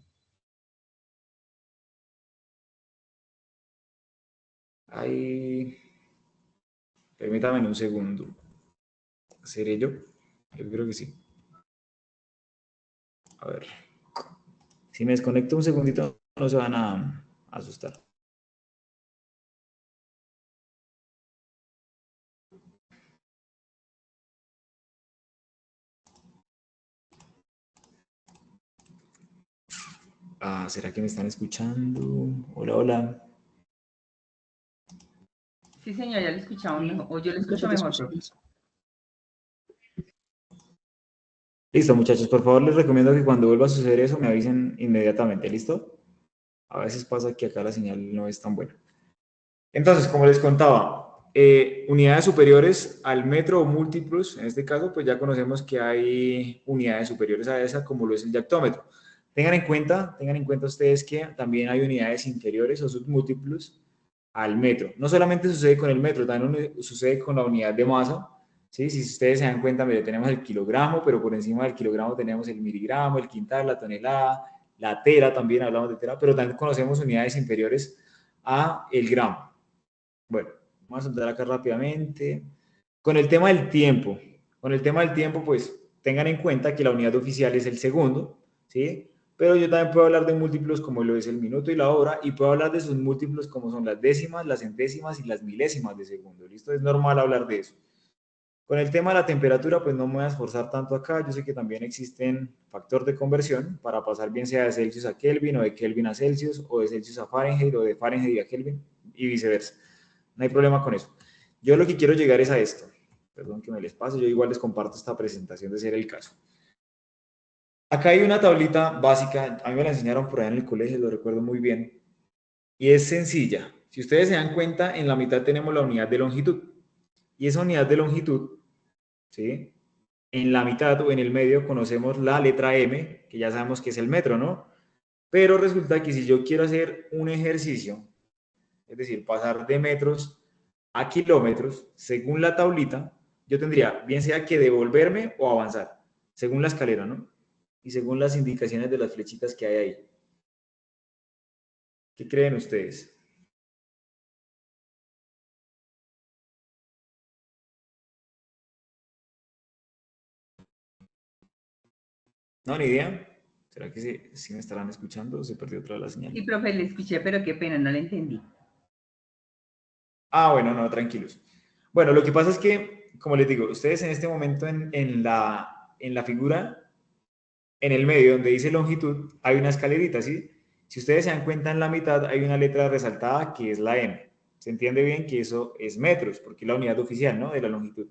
Ahí, permítame un segundo. ¿Seré yo? Yo creo que sí. A ver. Si me desconecto un segundito, no se van a asustar. Ah, ¿será que me están escuchando? Hola, hola. Sí, señor, ya lo escuchamos mejor. O yo lo escucho Nosotros mejor, profe. escuchamos. Listo, muchachos, por favor les recomiendo que cuando vuelva a suceder eso me avisen inmediatamente, ¿listo? A veces pasa que acá la señal no es tan buena. Entonces, como les contaba, Unidades superiores al metro o múltiplos, en este caso, pues ya conocemos que hay unidades superiores a esa, como lo es el yactómetro. Tengan en cuenta ustedes que también hay unidades inferiores o submúltiplos al metro. No solamente sucede con el metro, también sucede con la unidad de masa. ¿Sí? Si ustedes se dan cuenta, mire, tenemos el kilogramo, pero por encima del kilogramo tenemos el miligramo, el quintal, la tonelada, la tera, también hablamos de tera, pero también conocemos unidades inferiores a el gramo. Bueno, vamos a saltar acá rápidamente. Con el tema del tiempo, pues tengan en cuenta que la unidad oficial es el segundo, ¿sí? Pero yo también puedo hablar de múltiplos como lo es el minuto y la hora, y puedo hablar de sus múltiplos como son las décimas, las centésimas y las milésimas de segundo. ¿Listo? Es normal hablar de eso. Con el tema de la temperatura, pues no me voy a esforzar tanto acá. Yo sé que también existen factor de conversión para pasar bien sea de Celsius a Kelvin o de Kelvin a Celsius o de Celsius a Fahrenheit o de Fahrenheit a Kelvin y viceversa. No hay problema con eso. Yo lo que quiero llegar es a esto. Perdón que me les pase, yo igual les comparto esta presentación de ser el caso. Acá hay una tablita básica, a mí me la enseñaron por allá en el colegio, lo recuerdo muy bien, y es sencilla. Si ustedes se dan cuenta, en la mitad tenemos la unidad de longitud, y esa unidad de longitud, ¿sí? En la mitad o en el medio conocemos la letra M, que ya sabemos que es el metro, ¿no? Pero resulta que si yo quiero hacer un ejercicio, es decir, pasar de metros a kilómetros, según la tablita, yo tendría bien sea que devolverme o avanzar, según la escalera, ¿no? Y según las indicaciones de las flechitas que hay ahí. ¿Qué creen ustedes? No, ni idea. ¿Será que sí me estarán escuchando o se perdió otra vez la señal? Sí, profe, le escuché, pero qué pena, no le entendí. Ah, bueno, no, tranquilos. Bueno, lo que pasa es que, como les digo, ustedes en este momento en la figura, en el medio donde dice longitud, hay una escalerita, ¿sí? Si ustedes se dan cuenta, en la mitad hay una letra resaltada que es la M. Se entiende bien que eso es metros, porque es la unidad oficial, ¿no? De la longitud.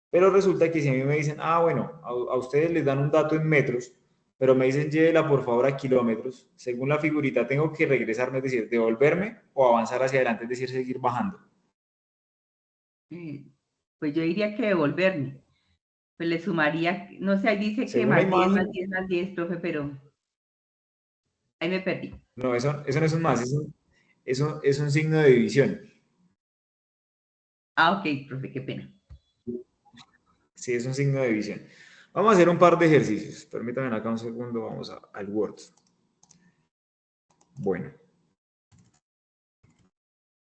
Pero resulta que si a mí me dicen, ah, bueno, a ustedes les dan un dato en metros, pero me dicen, llévela por favor a kilómetros, según la figurita tengo que regresarme, es decir, devolverme o avanzar hacia adelante, es decir, seguir bajando. Pues yo diría que devolverme. Pues le sumaría, no sé, ahí dice que Según la más 10, imagen, más 10, más 10, profe, pero ahí me perdí. no, eso no es un más, eso es un signo de división. Ah, ok, profe, qué pena. Sí, es un signo de división. Vamos a hacer un par de ejercicios. Permítanme acá un segundo, vamos al Word. Bueno.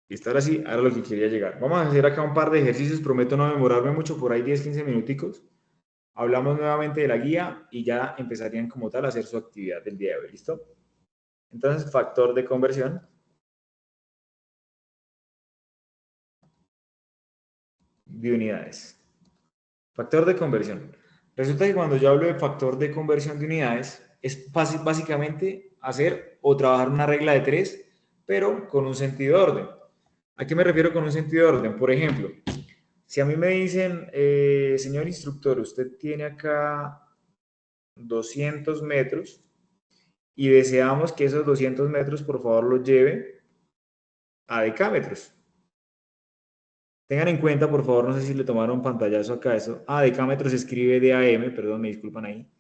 Listo, ahora sí, ahora lo que quería llegar. Vamos a hacer acá un par de ejercicios, prometo no demorarme mucho, por ahí 10, 15 minuticos. Hablamos nuevamente de la guía y ya empezarían como tal a hacer su actividad del día de hoy, ¿listo? Entonces, factor de conversión. De unidades. Factor de conversión. Resulta que cuando yo hablo de factor de conversión de unidades, es fácil básicamente hacer o trabajar una regla de 3, pero con un sentido de orden. ¿A qué me refiero con un sentido de orden? Por ejemplo, si a mí me dicen, señor instructor, usted tiene acá 200 metros y deseamos que esos 200 metros, por favor, los lleve a decámetros. Tengan en cuenta, por favor, no sé si le tomaron pantallazo acá eso. Decámetros se escribe DAM, perdón, me disculpan ahí.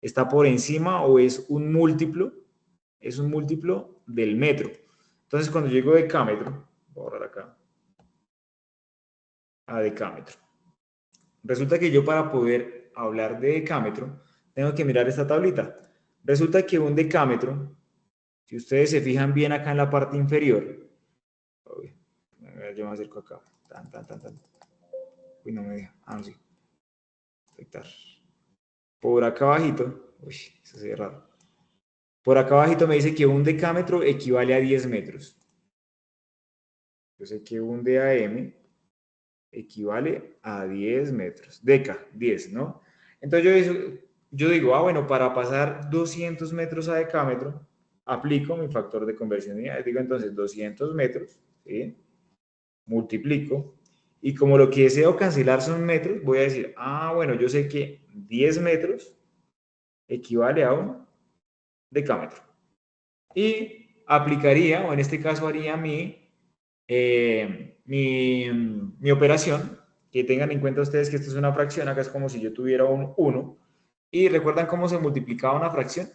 Está por encima o es un múltiplo del metro. Entonces, cuando llego a decámetro, voy a borrar acá, a decámetro. Resulta que yo para poder hablar de decámetro, tengo que mirar esta tablita. Resulta que un decámetro, si ustedes se fijan bien acá en la parte inferior, yo me acerco acá, uy, no me deja, no, sí, detectar. Por acá abajito, uy, eso se ve raro. Por acá abajito me dice que un decámetro equivale a 10 metros. Yo sé que un DAM equivale a 10 metros. Deca, 10, ¿no? Entonces yo digo, bueno, para pasar 200 metros a decámetro, aplico mi factor de conversión de unidades. Digo entonces 200 metros, ¿sí? Multiplico. Y como lo que deseo cancelar son metros, voy a decir, bueno, yo sé que 10 metros equivale a un decámetro. Y aplicaría, o en este caso haría mi mi operación, que tengan en cuenta ustedes que esto es una fracción, acá es como si yo tuviera un 1, y ¿recuerdan cómo se multiplicaba una fracción?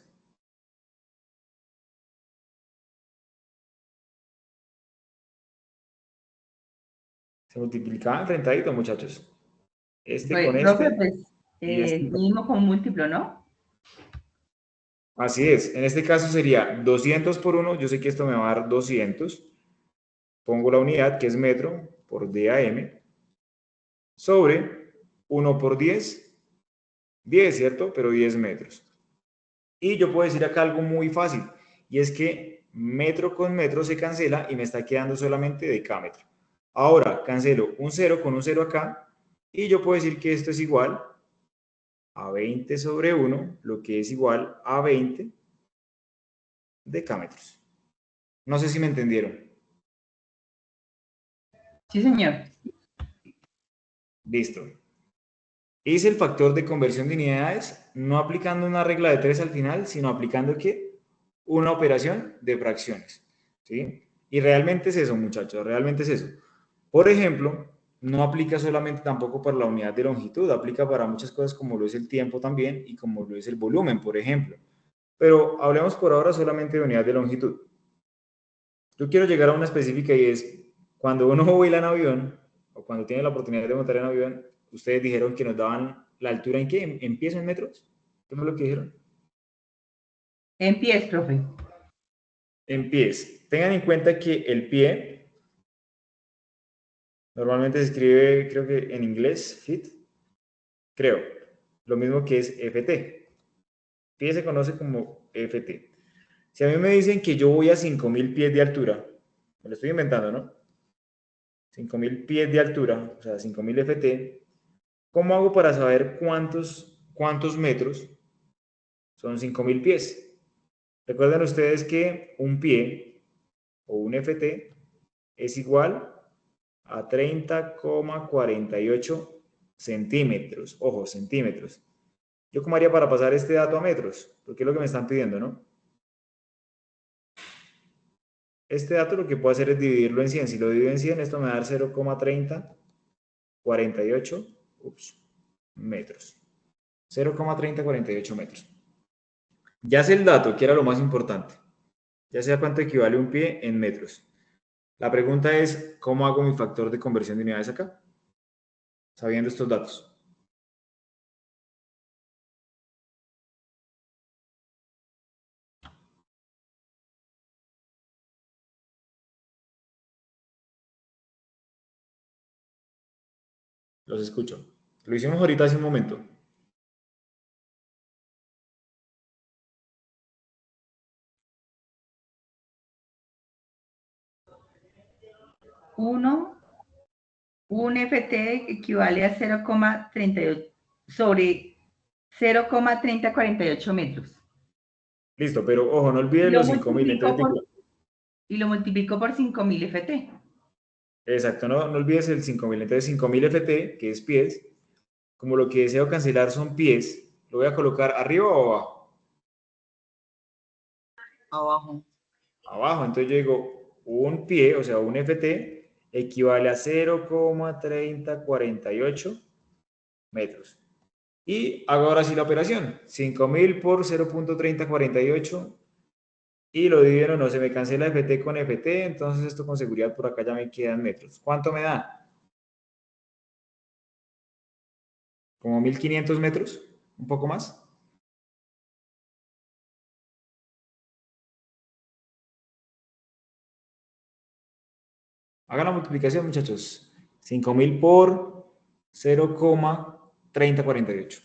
Se multiplicaba enfrentadito, muchachos. Este Pues, con profe, este, pues y este. mismo con múltiplo, ¿no? Así es, en este caso sería 200 por 1, yo sé que esto me va a dar 200, pongo la unidad que es metro por DAM, sobre 1 por 10, 10, ¿cierto? Pero 10 metros. Y yo puedo decir acá algo muy fácil, y es que metro con metro se cancela y me está quedando solamente decámetro. Ahora, cancelo un 0 con un 0 acá, y yo puedo decir que esto es igual a 20 sobre 1, lo que es igual a 20 decámetros. No sé si me entendieron. Sí, señor. Listo. Hice el factor de conversión de unidades, no aplicando una regla de 3 al final, sino aplicando ¿qué? Una operación de fracciones. ¿Sí? Y realmente es eso, muchachos, realmente es eso. Por ejemplo, no aplica solamente tampoco para la unidad de longitud, aplica para muchas cosas como lo es el tiempo también y como lo es el volumen, por ejemplo. Pero hablemos por ahora solamente de unidad de longitud. Yo quiero llegar a una específica y es, cuando uno vuela en avión, o cuando tiene la oportunidad de montar en avión, ustedes dijeron que nos daban la altura ¿en qué? ¿En pies o en metros? ¿Qué fue lo que dijeron? En pies, profe. En pies. Tengan en cuenta que el pie normalmente se escribe, creo que en inglés, feet, creo, lo mismo que es FT. Pie se conoce como FT. Si a mí me dicen que yo voy a 5.000 pies de altura, me lo estoy inventando, ¿no? 5.000 pies de altura, o sea, 5.000 FT, ¿cómo hago para saber cuántos metros son 5.000 pies? Recuerden ustedes que un pie o un FT es igual a 30,48 centímetros. Ojo, centímetros. ¿Yo cómo haría para pasar este dato a metros? Porque es lo que me están pidiendo, ¿no? Este dato lo que puedo hacer es dividirlo en 100. Si lo divido en 100, esto me va a dar 0,3048 metros. 0,3048 metros. Ya sé el dato, que era lo más importante. Ya sé a cuánto equivale un pie en metros. La pregunta es, ¿cómo hago mi factor de conversión de unidades acá? Sabiendo estos datos. Los escucho. Lo hicimos ahorita hace un momento. Un FT equivale a 0,38 sobre 0,3048 metros. Listo, pero ojo, no olviden los 5.000. Entonces, Y lo multiplico por 5.000 FT. exacto, no olvides el 5.000. Entonces, 5.000 FT, que es pies, como lo que deseo cancelar son pies, ¿lo voy a colocar arriba o abajo? Abajo. Abajo. Entonces yo digo, un pie, o sea, un FT, equivale a 0,3048 metros. Y hago ahora sí la operación. 5.000 por 0,3048 y lo divido, no se me cancela FT con FT, entonces esto con seguridad por acá ya me quedan metros. ¿Cuánto me da? ¿Como 1.500 metros? ¿Un poco más? Hagan la multiplicación, muchachos. 5.000 por 0,3048.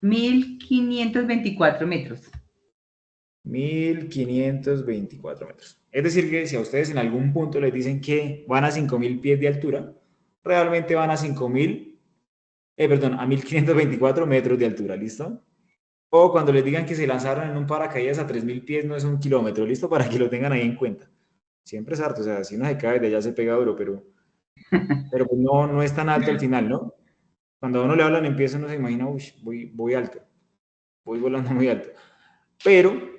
1.524 metros. 1.524 metros. Es decir, que si a ustedes en algún punto les dicen que van a 5.000 pies de altura, realmente van a 5.000, perdón, a 1.524 metros de altura, ¿listo? O cuando les digan que se lanzaron en un paracaídas a 3.000 pies, no es 1 kilómetro, ¿listo? Para que lo tengan ahí en cuenta. Siempre es harto, o sea, si uno se cae de allá se pega duro, pero pues no es tan alto al final, ¿no? Cuando a uno le hablan en pies, uno se imagina, uy, voy alto, voy volando muy alto. Pero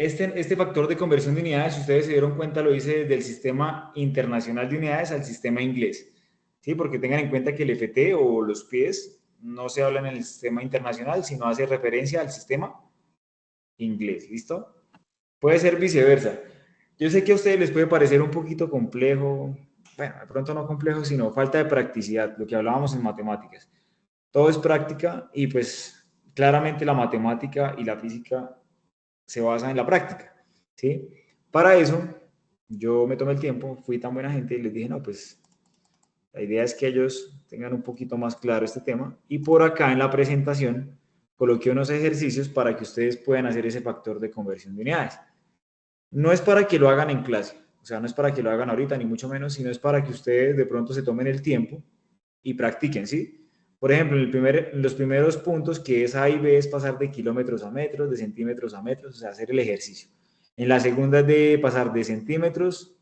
Este factor de conversión de unidades, si ustedes se dieron cuenta, lo hice desde el sistema internacional de unidades al sistema inglés. ¿Sí? Porque tengan en cuenta que el FT o los pies no se hablan en el sistema internacional, sino hace referencia al sistema inglés. ¿Listo? Puede ser viceversa. Yo sé que a ustedes les puede parecer un poquito complejo, bueno, de pronto no complejo, sino falta de practicidad, lo que hablábamos en matemáticas. Todo es práctica y pues claramente la matemática y la física se basan en la práctica, ¿sí? Para eso, yo me tomé el tiempo, fui tan buena gente y les dije, no, pues la idea es que ellos tengan un poquito más claro este tema y por acá en la presentación coloqué unos ejercicios para que ustedes puedan hacer ese factor de conversión de unidades. No es para que lo hagan en clase, o sea, no es para que lo hagan ahorita, ni mucho menos, sino es para que ustedes de pronto se tomen el tiempo y practiquen, ¿sí? Por ejemplo, en los primeros puntos, que es A y B, es pasar de kilómetros a metros, de centímetros a metros, o sea, hacer el ejercicio. En la segunda es de pasar de centímetros,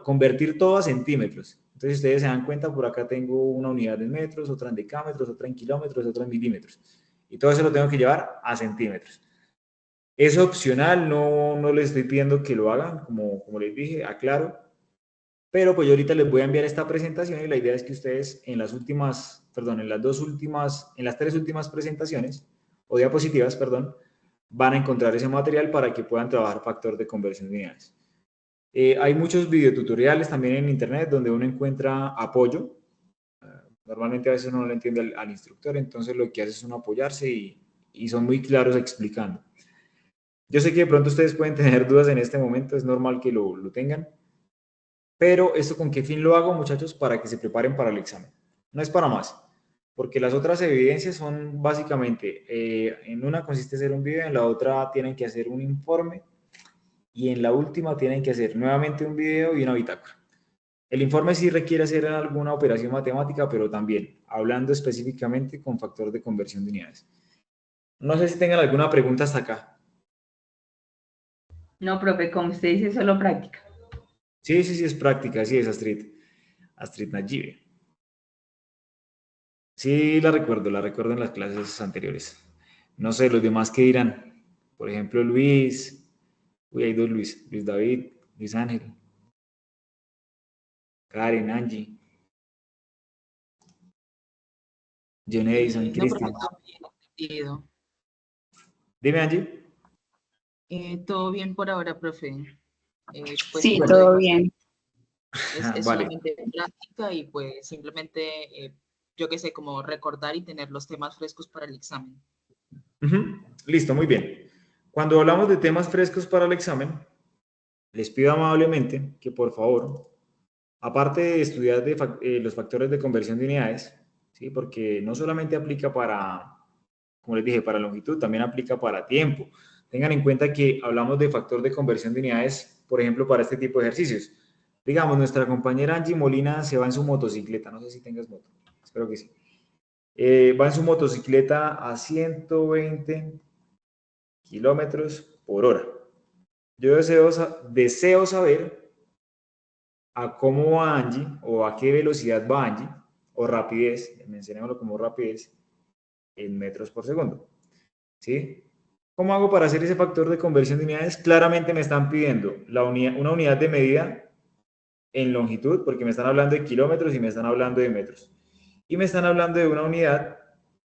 convertir todo a centímetros. Entonces, ustedes se dan cuenta, por acá tengo una unidad en metros, otra en decámetros, otra en kilómetros, otra en milímetros. Y todo eso lo tengo que llevar a centímetros. Es opcional, no les estoy pidiendo que lo hagan, como les dije, aclaro. Pero pues yo ahorita les voy a enviar esta presentación y la idea es que ustedes en las tres últimas presentaciones, o diapositivas, perdón, van a encontrar ese material para que puedan trabajar factor de conversión de unidades. Hay muchos videotutoriales también en internet donde uno encuentra apoyo. Normalmente a veces uno no le entiende al instructor, entonces lo que hace es uno apoyarse y son muy claros explicando. Yo sé que de pronto ustedes pueden tener dudas en este momento, es normal que lo tengan, pero ¿esto con qué fin lo hago, muchachos? Para que se preparen para el examen. No es para más, porque las otras evidencias son básicamente, en una consiste en hacer un video, en la otra tienen que hacer un informe y en la última tienen que hacer nuevamente un video y una bitácora. El informe sí requiere hacer alguna operación matemática, pero también hablando específicamente con factor de conversión de unidades. No sé si tengan alguna pregunta hasta acá. No, profe, como usted dice, solo práctica. Sí, es práctica, sí es Astrid Nayibe. Sí, la recuerdo en las clases anteriores. No sé, los demás qué dirán. Por ejemplo, Luis. Uy, hay dos Luis. Luis David, Luis Ángel, Karen, Angie, John Edison, No, pero Cristian. todo bien entendido. Dime, Angie. Todo bien por ahora, profe. Pues Sí, como lo todo digo, bien. es Vale. solamente práctica y pues simplemente, yo qué sé, como recordar y tener los temas frescos para el examen. Listo, muy bien. Cuando hablamos de temas frescos para el examen, les pido amablemente que por favor, aparte de estudiar los factores de conversión de unidades, ¿sí? Porque no solamente aplica para, como les dije, para longitud, también aplica para tiempo. Tengan en cuenta que hablamos de factor de conversión de unidades, por ejemplo, para este tipo de ejercicios. Digamos, nuestra compañera Angie Molina se va en su motocicleta, no sé si tengas moto, espero que sí. Va en su motocicleta a 120 kilómetros por hora. Yo deseo saber a cómo va Angie o a qué velocidad va Angie o rapidez, mencionémoslo como rapidez, en metros por segundo. ¿Sí? ¿Cómo hago para hacer ese factor de conversión de unidades? Claramente me están pidiendo una unidad de medida en longitud, porque me están hablando de kilómetros y me están hablando de metros. Y me están hablando de una unidad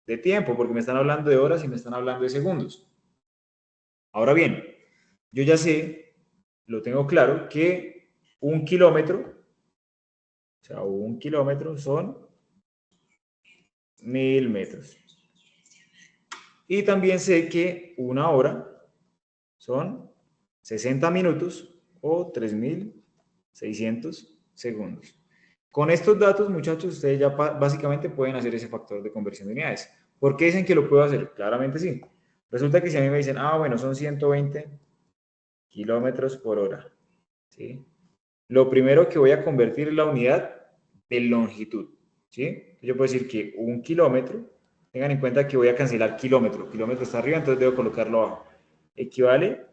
de tiempo, porque me están hablando de horas y me están hablando de segundos. Ahora bien, yo ya sé, lo tengo claro, que un kilómetro son 1000 metros. Y también sé que una hora son 60 minutos o 3600 segundos. Con estos datos, muchachos, ustedes ya básicamente pueden hacer ese factor de conversión de unidades. ¿Por qué dicen que lo puedo hacer? Claramente sí. Resulta que si a mí me dicen, bueno, son 120 kilómetros por hora, ¿sí? Lo primero que voy a convertir es la unidad de longitud, ¿sí? Yo puedo decir que un kilómetro, tengan en cuenta que voy a cancelar kilómetro está arriba, entonces debo colocarlo abajo, equivale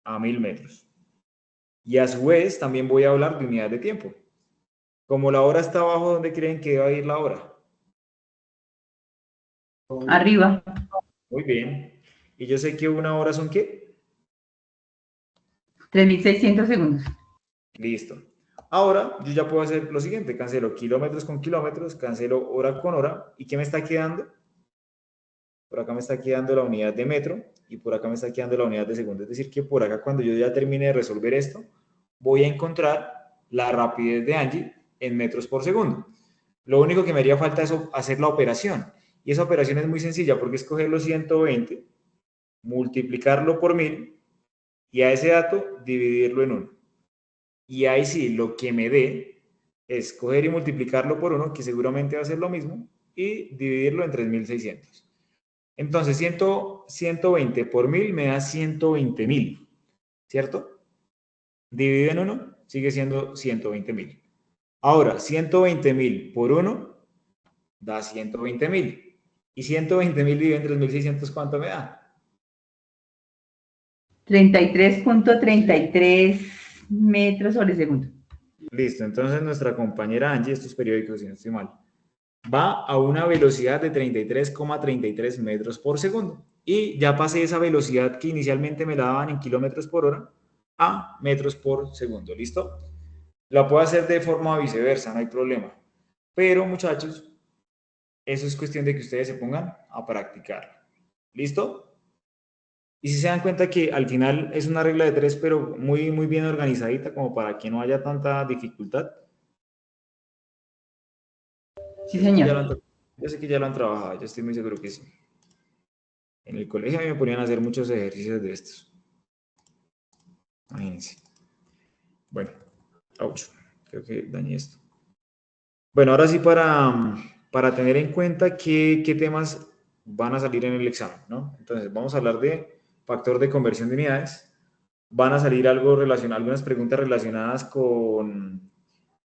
a 1000 metros. Y a su vez también voy a hablar de unidad de tiempo. Como la hora está abajo, ¿dónde creen que va a ir la hora? Arriba. Muy bien. Y yo sé que una hora son ¿qué? 3.600 segundos. Listo. Ahora yo ya puedo hacer lo siguiente, cancelo kilómetros con kilómetros, cancelo hora con hora, ¿y qué me está quedando? Por acá me está quedando la unidad de metro y por acá me está quedando la unidad de segundo. Es decir, que por acá cuando yo ya termine de resolver esto, voy a encontrar la rapidez de Angie en metros por segundo. Lo único que me haría falta es hacer la operación. Y esa operación es muy sencilla porque es coger los 120, multiplicarlo por 1000 y a ese dato dividirlo en 1. Y ahí sí, lo que me dé es coger y multiplicarlo por 1, que seguramente va a ser lo mismo, y dividirlo en 3600. Entonces, 120 por 1000 me da 120.000, ¿cierto? Dividido en 1, sigue siendo 120.000. Ahora, 120.000 por 1 da 120.000. Y 120.000 dividido en 3600, ¿cuánto me da? 33.33 metros sobre segundo. Listo, entonces nuestra compañera Angie, estos periódicos, si no estoy mal, va a una velocidad de 33,33 metros por segundo. Y ya pasé esa velocidad que inicialmente me la daban en kilómetros por hora a metros por segundo. ¿Listo? La puedo hacer de forma viceversa, no hay problema. Pero, muchachos, eso es cuestión de que ustedes se pongan a practicar. ¿Listo? Y si se dan cuenta que al final es una regla de 3, pero muy, muy bien organizadita, como para que no haya tanta dificultad. Sí, señor. Yo sé que ya lo han trabajado, yo estoy muy seguro que sí. En el colegio a mí me ponían a hacer muchos ejercicios de estos. Imagínense. Bueno, ouch, creo que dañé esto. Bueno, ahora sí para tener en cuenta qué temas van a salir en el examen, ¿no? Entonces, vamos a hablar de factor de conversión de unidades. Van a salir algunas preguntas relacionadas con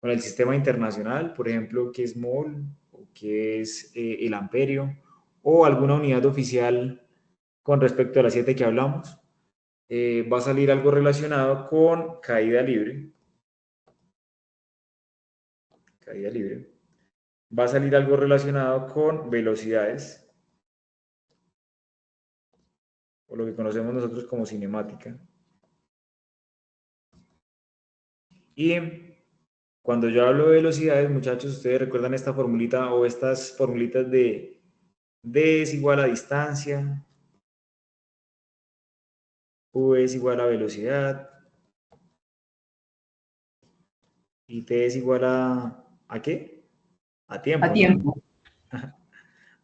el sistema internacional, por ejemplo, qué es mol, o qué es el amperio, o alguna unidad oficial con respecto a las 7 que hablamos. Va a salir algo relacionado con caída libre. Caída libre. Va a salir algo relacionado con velocidades, o lo que conocemos nosotros como cinemática. Y cuando yo hablo de velocidades, muchachos, ustedes recuerdan esta formulita o estas formulitas de D es igual a distancia, U es igual a velocidad y T es igual ¿a qué? A tiempo, A ¿no? tiempo.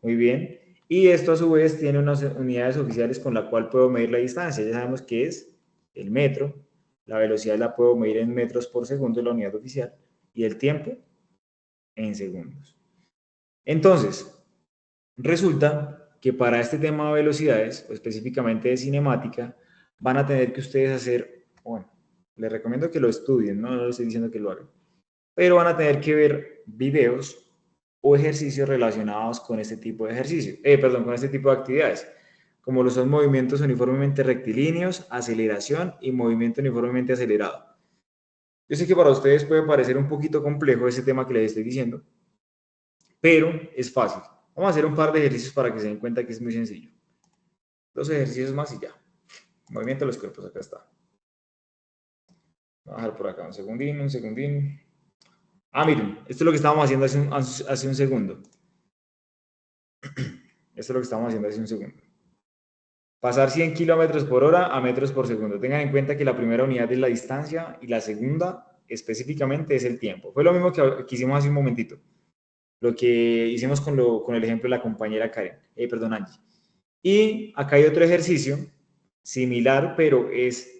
Muy bien. Y esto a su vez tiene unas unidades oficiales con la cual puedo medir la distancia. Ya sabemos que es el metro, la velocidad la puedo medir en metros por segundo, la unidad oficial, y el tiempo en segundos. Entonces, resulta que para este tema de velocidades, o específicamente de cinemática, van a tener que ustedes hacer, bueno, les recomiendo que lo estudien, no les estoy diciendo que lo hagan, pero van a tener que ver videos o ejercicios relacionados con este tipo de ejercicio, con este tipo de actividades, como lo son movimientos uniformemente rectilíneos, aceleración y movimiento uniformemente acelerado. Yo sé que para ustedes puede parecer un poquito complejo ese tema que les estoy diciendo, pero es fácil. Vamos a hacer un par de ejercicios para que se den cuenta que es muy sencillo. 2 ejercicios más y ya. Movimiento de los cuerpos, acá está. Voy a dejar por acá un segundín, un segundín. Ah, miren, esto es lo que estábamos haciendo hace un segundo. Esto es lo que estábamos haciendo hace un segundo. Pasar 100 kilómetros por hora a metros por segundo. Tengan en cuenta que la primera unidad es la distancia y la segunda específicamente es el tiempo. Fue lo mismo que hicimos hace un momentito. Lo que hicimos con el ejemplo de la compañera Karen, perdón, Angie. Y acá hay otro ejercicio similar, pero es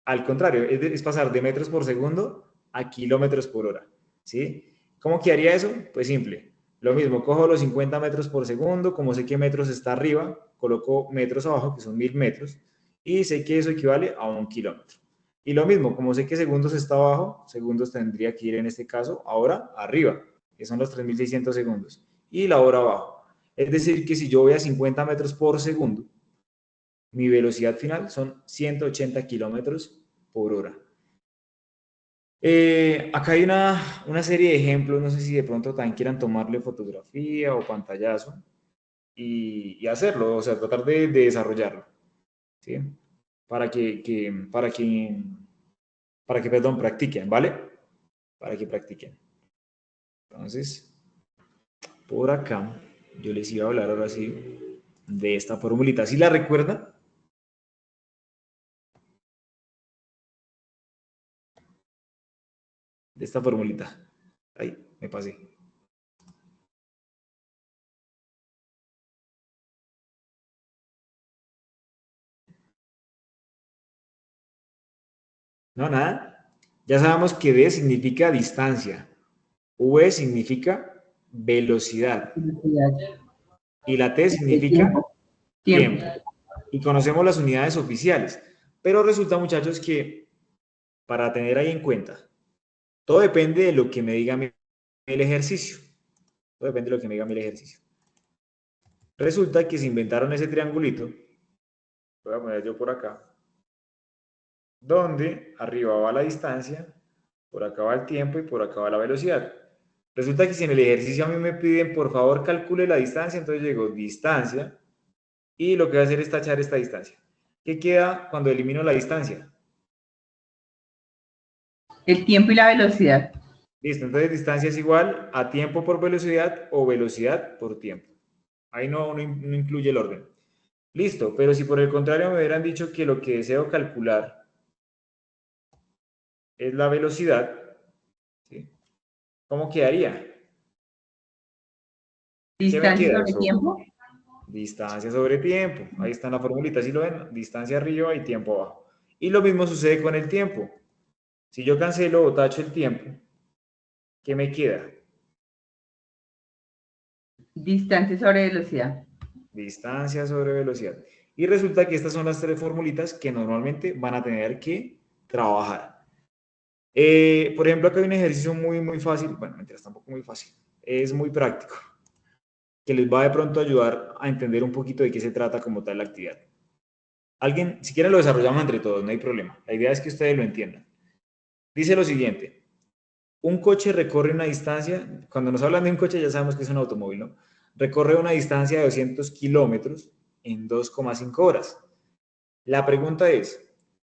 al contrario, es pasar de metros por segundo a kilómetros por hora, ¿sí? ¿Cómo quedaría eso? Pues simple. Lo mismo, cojo los 50 metros por segundo, como sé que metros está arriba, coloco metros abajo, que son 1000 metros, y sé que eso equivale a 1 kilómetro. Y lo mismo, como sé que segundos está abajo, segundos tendría que ir en este caso ahora arriba, que son los 3600 segundos, y la hora abajo. Es decir, que si yo voy a 50 metros por segundo, mi velocidad final son 180 kilómetros por hora. Acá hay una serie de ejemplos, no sé si de pronto también quieran tomarle fotografía o pantallazo y hacerlo, o sea, tratar de desarrollarlo, ¿sí? Para que para que, perdón, practiquen, ¿vale? Para que practiquen. Entonces, por acá, yo les iba a hablar ahora sí de esta formulita. ¿Sí la recuerdan? De esta formulita. Ahí, me pasé. No, nada. Ya sabemos que D significa distancia. V significa velocidad. Velocidad. Y la T significa Tiempo. tiempo. Y conocemos las unidades oficiales. Pero resulta, muchachos, que para tener ahí en cuenta, todo depende de lo que me diga el ejercicio. Todo depende de lo que me diga el ejercicio. Resulta que se inventaron ese triangulito. Voy a poner yo por acá. Donde arriba va la distancia, por acá va el tiempo y por acá va la velocidad. Resulta que si en el ejercicio a mí me piden, por favor, calcule la distancia, entonces yo digo distancia y lo que voy a hacer es tachar esta distancia. ¿Qué queda cuando elimino la distancia? El tiempo y la velocidad. Listo, entonces distancia es igual a tiempo por velocidad o velocidad por tiempo. Ahí no incluye el orden. Listo, pero si por el contrario me hubieran dicho que lo que deseo calcular es la velocidad, ¿sí? ¿Cómo quedaría? ¿Qué me Distancia queda? sobre tiempo. Distancia sobre tiempo. Ahí está en la formulita, ¿sí lo ven? Distancia arriba y tiempo abajo. Y lo mismo sucede con el tiempo. Si yo cancelo o tacho el tiempo, ¿qué me queda? Distancia sobre velocidad. Distancia sobre velocidad. Y resulta que estas son las tres formulitas que normalmente van a tener que trabajar. Por ejemplo, acá hay un ejercicio muy fácil. Bueno, mentiras, tampoco muy fácil. Es muy práctico, que les va de pronto a ayudar a entender un poquito de qué se trata como tal la actividad. Alguien, si quieren lo desarrollamos entre todos, no hay problema. La idea es que ustedes lo entiendan. Dice lo siguiente: un coche recorre una distancia, cuando nos hablan de un coche ya sabemos que es un automóvil, ¿no? Recorre una distancia de 200 kilómetros en 2,5 horas. La pregunta es,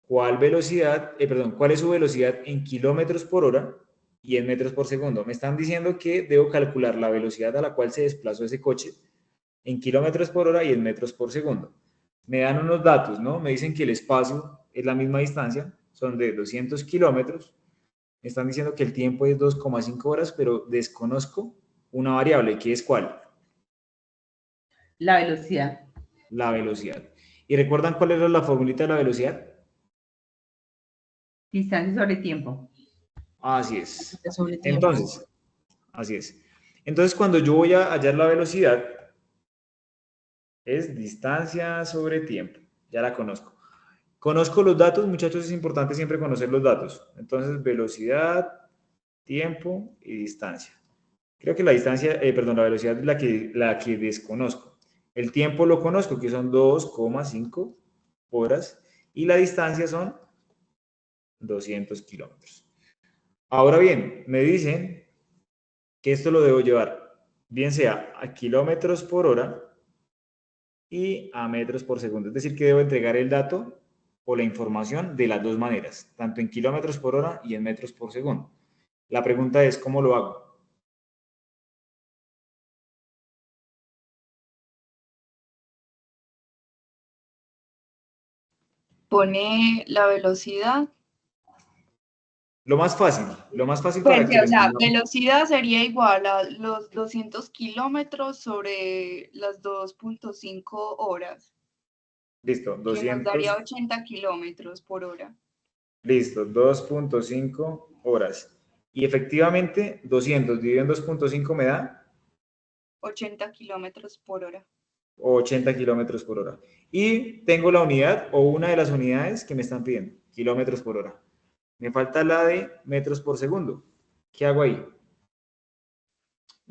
¿cuál es su velocidad en kilómetros por hora y en metros por segundo? Me están diciendo que debo calcular la velocidad a la cual se desplazó ese coche en kilómetros por hora y en metros por segundo. Me dan unos datos, ¿no? Me dicen que el espacio es la misma distancia, son de 200 kilómetros. Me están diciendo que el tiempo es 2,5 horas, pero desconozco una variable, que es ¿cuál? La velocidad. La velocidad. ¿Y recuerdan cuál era la formulita de la velocidad? Distancia sobre tiempo. Así es. Sobre tiempo. Entonces, así es. Entonces, cuando yo voy a hallar la velocidad, es distancia sobre tiempo. Ya la conozco. Conozco los datos, muchachos, es importante siempre conocer los datos. Entonces, velocidad, tiempo y distancia. Creo que la distancia, la velocidad es la que desconozco. El tiempo lo conozco, que son 2,5 horas, y la distancia son 200 kilómetros. Ahora bien, me dicen que esto lo debo llevar, bien sea a kilómetros por hora y a metros por segundo. Es decir, que debo entregar el dato o la información de las dos maneras, tanto en kilómetros por hora y en metros por segundo. La pregunta es, ¿cómo lo hago? Pone la velocidad. Lo más fácil Pues, para que o lo sea, entendamos. velocidad sería igual a los 200 kilómetros sobre las 2,5 horas, Listo, que nos daría 200, 80 kilómetros por hora. listo, 2,5 horas. Y efectivamente, 200 dividido en 2,5 me da 80 kilómetros por hora. 80 kilómetros por hora. Y tengo la unidad o una de las unidades que me están pidiendo, kilómetros por hora. Me falta la de metros por segundo. ¿Qué hago ahí?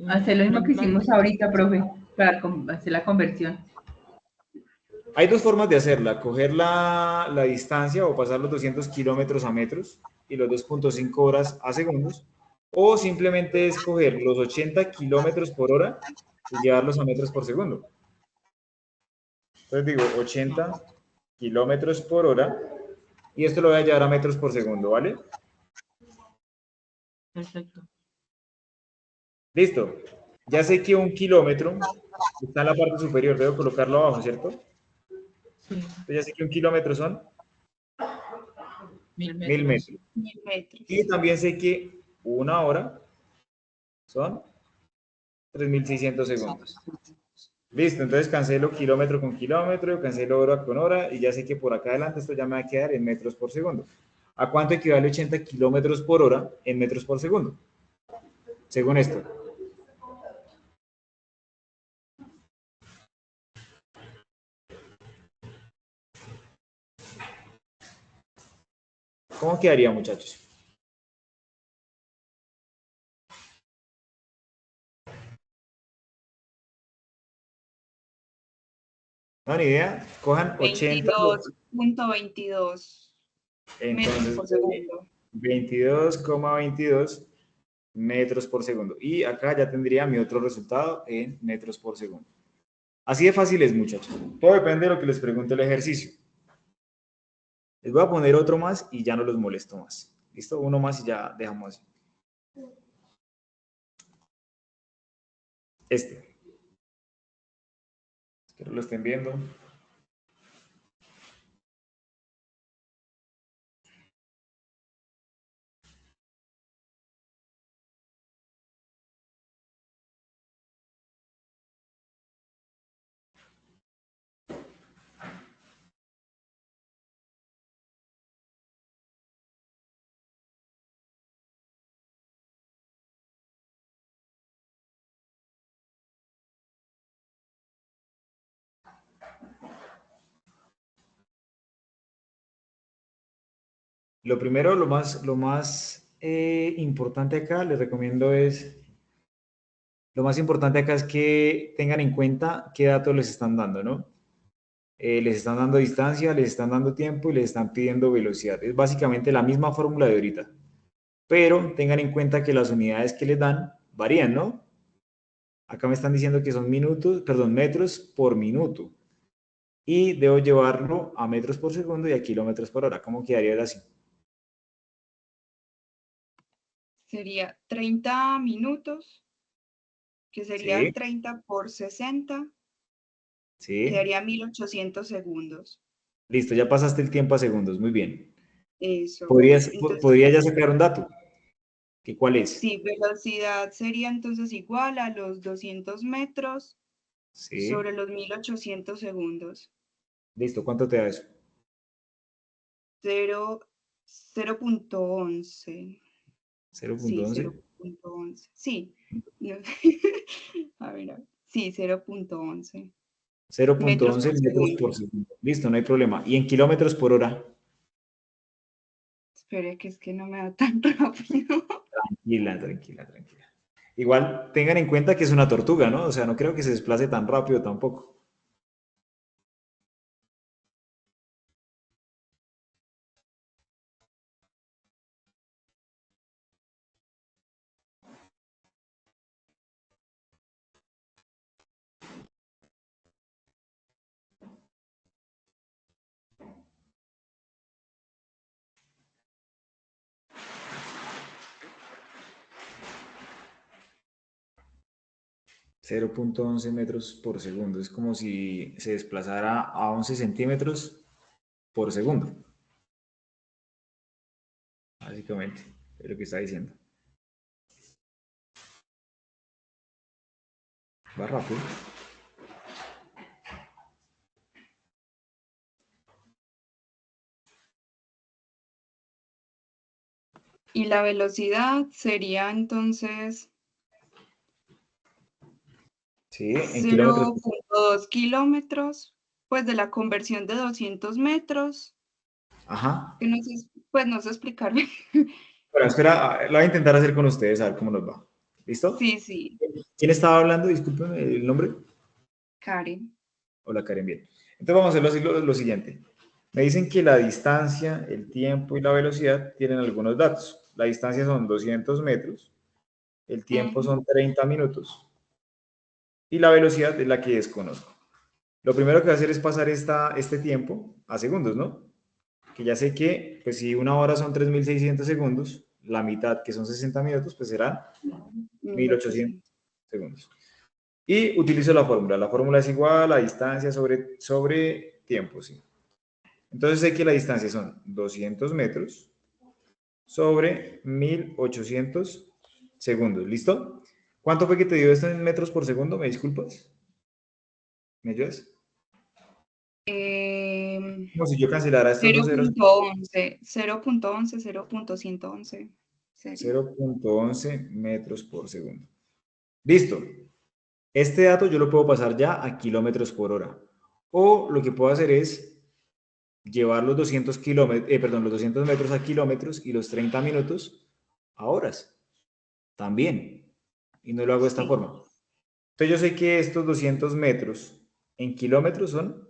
Hacer lo mismo que hicimos ahorita, profe, para hacer la conversión. Hay dos formas de hacerla, coger la distancia o pasar los 200 kilómetros a metros y los 2,5 horas a segundos, o simplemente escoger los 80 kilómetros por hora y llevarlos a metros por segundo. Entonces digo 80 kilómetros por hora y esto lo voy a llevar a metros por segundo, ¿vale? Perfecto. Listo. Ya sé que 1 kilómetro está en la parte superior, debo colocarlo abajo, ¿cierto? Sí. Entonces ya sé que 1 kilómetro son 1000 1000 metros. metros. 1000 metros. Y también sé que 1 hora son 3600 segundos. Listo, entonces cancelo kilómetro con kilómetro, cancelo hora con hora y ya sé que por acá adelante esto ya me va a quedar en metros por segundo. ¿A cuánto equivale 80 kilómetros por hora en metros por segundo? Según esto. ¿Cómo quedaría, muchachos? No, ni idea. Cojan 80. 22.22 metros por Entonces, segundo. 22,22 metros por segundo. Y acá ya tendría mi otro resultado en metros por segundo. Así de fácil es, muchachos. Todo depende de lo que les pregunte el ejercicio. Les voy a poner otro más y ya no los molesto más. ¿Listo? Uno más y ya dejamos así. Este. Espero lo estén viendo. Lo primero, lo más importante acá, les recomiendo lo más importante acá es que tengan en cuenta qué datos les están dando, ¿no? Les están dando distancia, les están dando tiempo y les están pidiendo velocidad. Es básicamente la misma fórmula de ahorita. Pero tengan en cuenta que las unidades que les dan varían, ¿no? Acá me están diciendo que son metros por minuto. Y debo llevarlo a metros por segundo y a kilómetros por hora. ¿Cómo quedaría así? Sería 30 minutos, que sería Sí, 30 por 60, sí. quedaría 1800 segundos. Listo, ya pasaste el tiempo a segundos. Muy bien. Eso. Entonces, Podría ya sacar un dato. ¿Qué cuál es? sí, velocidad sería entonces igual a los 200 metros Sí. sobre los 1800 segundos. Listo, ¿cuánto te da eso? 0.11. Sí, 0.11. 0.11. Sí. No. A ver. Sí, 0.11 metros 0.11 por metros segundo. por segundo. Listo, no hay problema. ¿Y en kilómetros por hora? Espere, que es que no me da tan rápido. Tranquila, tranquila, tranquila. Igual tengan en cuenta que es una tortuga, ¿no? O sea, no creo que se desplace tan rápido tampoco. .11 metros por segundo. Es como si se desplazara a 11 centímetros por segundo. Básicamente, es lo que está diciendo. Va rápido. Y la velocidad sería entonces Sí, en kilómetros. 0.2 kilómetros, pues de la conversión de 200 metros, Ajá. que no sé, pues no sé explicarme. Pero espera, lo voy a intentar hacer con ustedes, a ver cómo nos va. ¿Listo? Sí, sí, ¿Quién estaba hablando? Discúlpenme el nombre. Karen. Hola, Karen, bien. Entonces vamos a hacer lo siguiente. Me dicen que la distancia, el tiempo y la velocidad tienen algunos datos. La distancia son 200 metros, el tiempo son 30 minutos y la velocidad es la que desconozco. Lo primero que voy a hacer es pasar este tiempo a segundos, ¿no? que ya sé que, pues si una hora son 3.600 segundos, la mitad, que son 60 minutos, pues serán 1.800 segundos. Y utilizo la fórmula. La fórmula es igual a distancia sobre tiempo, ¿sí? Entonces sé que la distancia son 200 metros sobre 1.800 segundos. ¿Listo? ¿Cuánto fue que te dio esto en metros por segundo? ¿Me disculpas? ¿Me ayudas? Como si yo cancelara estos dos ceros. 0.11, 0.11, 0.111. 0.11 metros por segundo. Listo. Este dato yo lo puedo pasar ya a kilómetros por hora. O lo que puedo hacer es llevar los 200 los 200 metros a kilómetros y los 30 minutos a horas. También. Y no lo hago de esta forma. Entonces yo sé que estos 200 metros en kilómetros son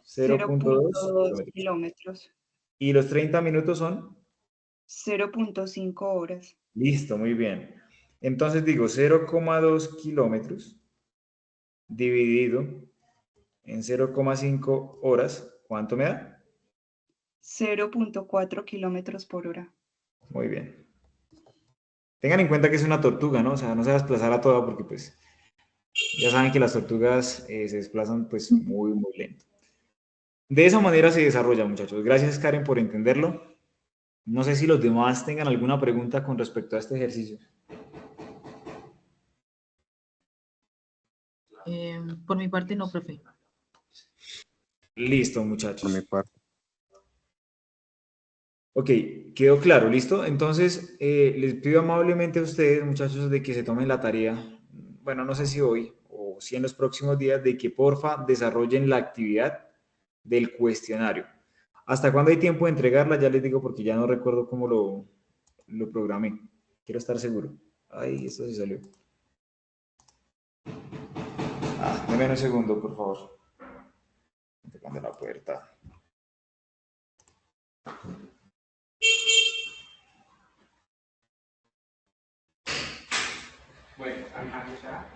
0.2 kilómetros. y los 30 minutos son 0.5 horas. Listo, muy bien. Entonces digo 0,2 kilómetros dividido en 0,5 horas. ¿Cuánto me da? 0.4 kilómetros por hora. Muy bien. Tengan en cuenta que es una tortuga, ¿no? O sea, no se va a desplazar a toda porque pues ya saben que las tortugas se desplazan pues muy, muy lento. De esa manera se desarrolla, muchachos. Gracias, Karen, por entenderlo. No sé si los demás tengan alguna pregunta con respecto a este ejercicio. Por mi parte, no, profe. Listo, muchachos. Por mi parte. Ok, quedó claro, ¿listo? Entonces, les pido amablemente a ustedes, muchachos, de que se tomen la tarea, bueno, no sé si hoy o si en los próximos días, de que porfa desarrollen la actividad del cuestionario. ¿Hasta cuándo hay tiempo de entregarla? Ya les digo porque ya no recuerdo cómo lo programé. Quiero estar seguro. Ay, esto se salió. Deme un segundo, por favor. Tocando la puerta. Bueno, ya.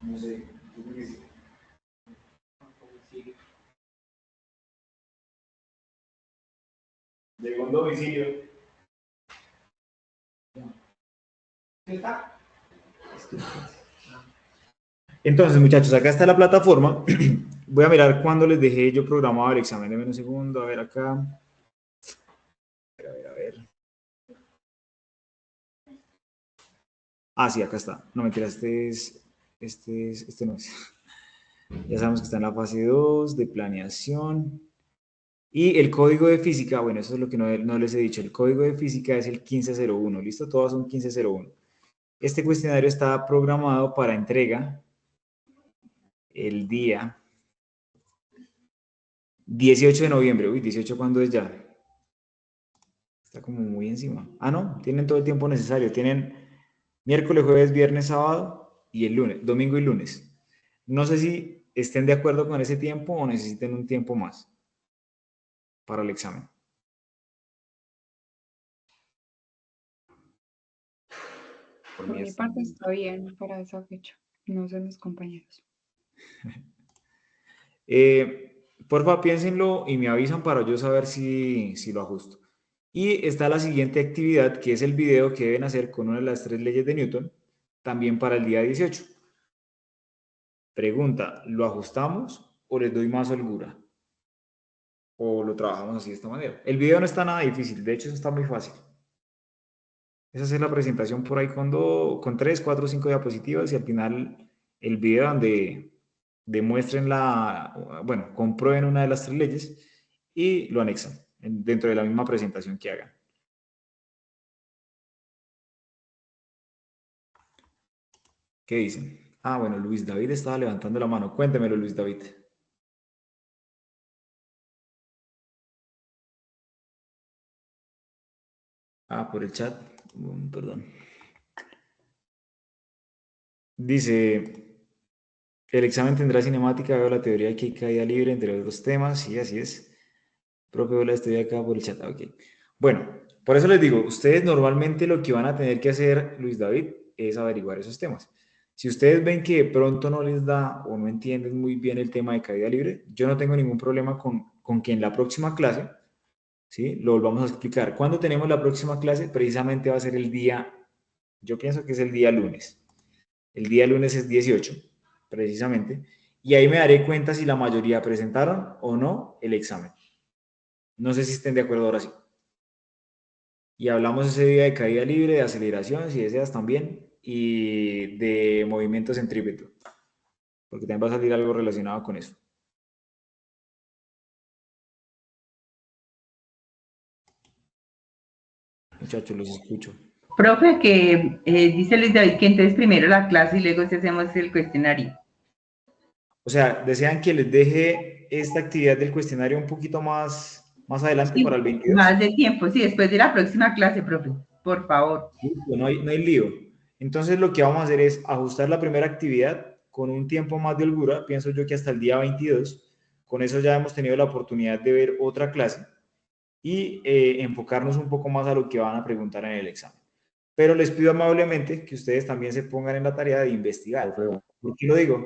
No sé, ¿tú qué dices? Llegó un domicilio. Entonces, muchachos, acá está la plataforma. Voy a mirar cuándo les dejé yo programado el examen. Denme un segundo, a ver acá. A ver. Ah, sí, acá está. No, mentira, este no es. Ya sabemos que está en la fase 2 de planeación. Y el código de física, bueno, eso es lo que no les he dicho. El código de física es el 1501, ¿listo? Todas son 1501. Este cuestionario está programado para entrega el día 18 de noviembre. Uy, 18, ¿cuándo es ya? Está como muy encima. Ah, no, tienen todo el tiempo necesario. Tienen miércoles, jueves, viernes, sábado y el lunes, domingo y lunes. No sé si estén de acuerdo con ese tiempo o necesiten un tiempo más para el examen. Por mi parte está bien para esa fecha. No sé mis compañeros. Porfa, piénsenlo y me avisan para yo saber si lo ajusto. Y está la siguiente actividad, que es el video que deben hacer con una de las 3 leyes de Newton, también para el día 18. Pregunta, ¿lo ajustamos o les doy más holgura? ¿O lo trabajamos así de esta manera? El video no está nada difícil, de hecho está muy fácil. Es hacer la presentación por ahí con 3, 4, 5 diapositivas y al final el video donde demuestren comprueben una de las 3 leyes y lo anexan dentro de la misma presentación que hagan. ¿Qué dicen? Ah, bueno, Luis David estaba levantando la mano. Cuéntemelo, Luis David. Ah, por el chat. Perdón. Dice, el examen tendrá cinemática, veo la teoría que hay caída libre, entre otros temas. Sí, así es. Profe, hola, estoy acá por el chat. Ok. Bueno, por eso les digo, ustedes normalmente lo que van a tener que hacer, Luis David, es averiguar esos temas. Si ustedes ven que de pronto no les da o no entienden muy bien el tema de caída libre, yo no tengo ningún problema con con que en la próxima clase, ¿sí? Lo volvamos a explicar. ¿Cuándo tenemos la próxima clase? Precisamente va a ser el día, yo pienso que es el día lunes. El día lunes es 18, precisamente. Y ahí me daré cuenta si la mayoría presentaron o no el examen. No sé si estén de acuerdo ahora sí. Y hablamos ese día de caída libre, de aceleración, si deseas también, y de movimiento centrípeto, porque también va a salir algo relacionado con eso. Muchachos, los escucho. Profe, que dice Luis David que entonces primero la clase y luego si hacemos el cuestionario. O sea, ¿desean que les deje esta actividad del cuestionario un poquito más adelante Sí, para el 22? más de tiempo, sí, después de la próxima clase, profe, por favor. No hay lío. Entonces lo que vamos a hacer es ajustar la primera actividad con un tiempo más de holgura, pienso yo que hasta el día 22. Con eso ya hemos tenido la oportunidad de ver otra clase y enfocarnos un poco más a lo que van a preguntar en el examen. Pero les pido amablemente que ustedes también se pongan en la tarea de investigar. ¿Por qué lo digo?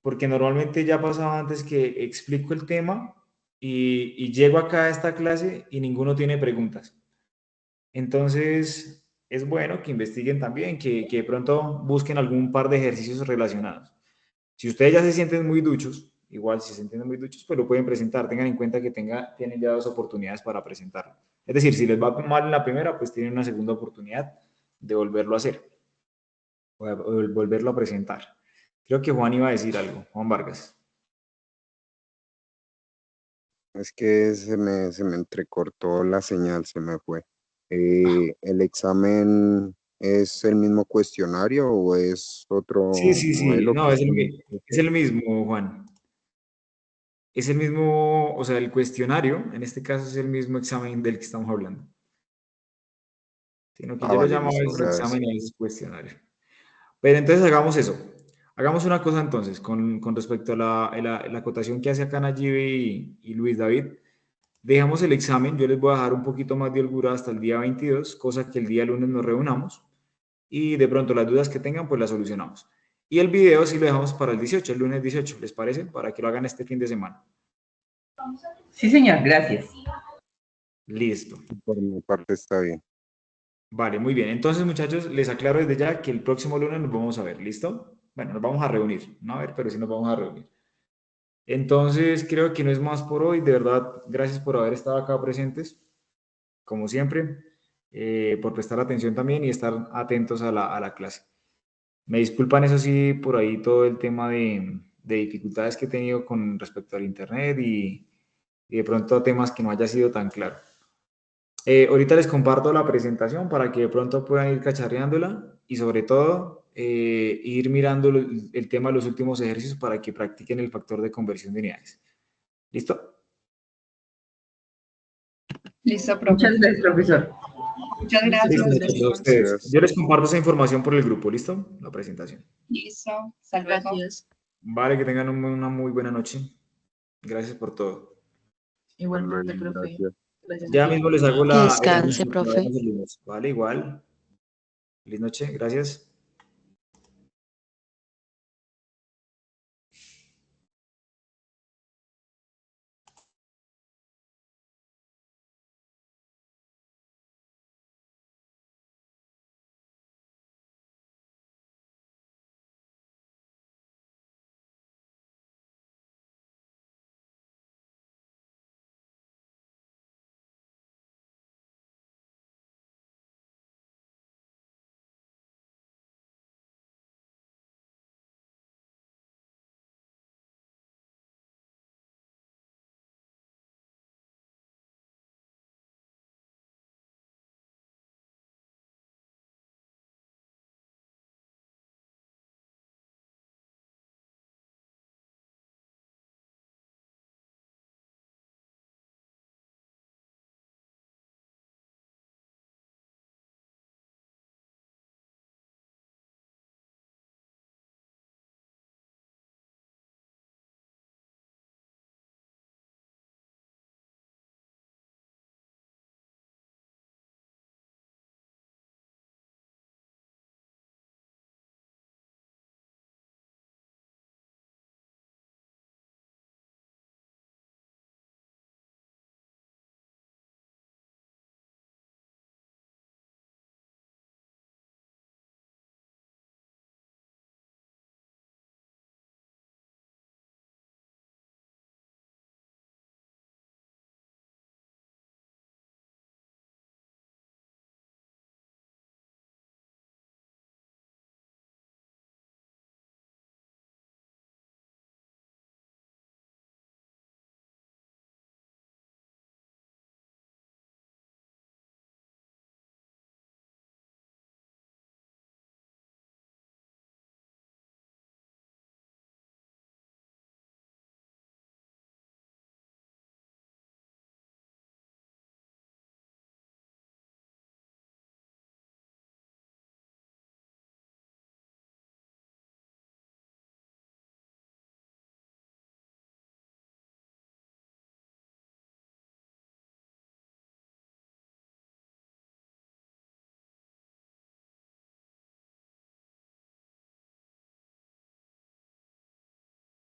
Porque normalmente ya pasaba antes que explico el tema y llego acá a esta clase y ninguno tiene preguntas. Entonces, es bueno que investiguen también, que de pronto busquen algún par de ejercicios relacionados. Si ustedes ya se sienten muy duchos, igual si se sienten muy duchos, pues lo pueden presentar. Tengan en cuenta que tienen ya 2 oportunidades para presentarlo. Es decir, si les va mal en la primera, pues tienen una segunda oportunidad de volverlo a hacer o volverlo a presentar. Creo que Juan iba a decir algo, Juan Vargas. Es que se me entrecortó la señal, se me fue. ¿El examen es el mismo cuestionario o es otro Sí, modelo? no, es el mismo, Juan. Es el mismo, o sea, el cuestionario, en este caso es el mismo examen del que estamos hablando. Sino que yo lo Vale, llamo a listo, veces gracias. examen y a veces cuestionario. Pero entonces hagamos eso. Hagamos una cosa entonces, con respecto a la acotación que hace acá Najib y Luis David. Dejamos el examen, yo les voy a dejar un poquito más de holgura hasta el día 22, cosa que el día lunes nos reunamos y de pronto las dudas que tengan, pues las solucionamos. Y el video sí lo dejamos para el 18, el lunes 18, ¿les parece? Para que lo hagan este fin de semana. Sí, señor, gracias. Listo. Por mi parte está bien. Vale, muy bien. Entonces, muchachos, les aclaro desde ya que el próximo lunes nos vamos a ver, ¿listo? Bueno, nos vamos a reunir, no a ver, pero sí nos vamos a reunir. Entonces, creo que no es más por hoy. De verdad, gracias por haber estado acá presentes, como siempre, por prestar atención también y estar atentos a la clase. Me disculpan, eso sí, por ahí todo el tema de dificultades que he tenido con respecto al internet y de pronto temas que no haya sido tan claro. Ahorita les comparto la presentación para que de pronto puedan ir cacharreándola y sobre todo ir mirando el tema de los últimos ejercicios para que practiquen el factor de conversión de unidades. ¿Listo? Listo, profe. Muchas gracias, profesor. Muchas Listo, gracias. muchachos, a ustedes. Yo les comparto esa información por el grupo, ¿listo? La presentación. Listo. Hasta luego. Gracias. Vale, que tengan una muy buena noche. Gracias por todo. Igualmente, Bueno, profe. gracias. Gracias a Ya ti. mismo les hago Que descanse, profe. Vale, igual. Feliz noche, gracias.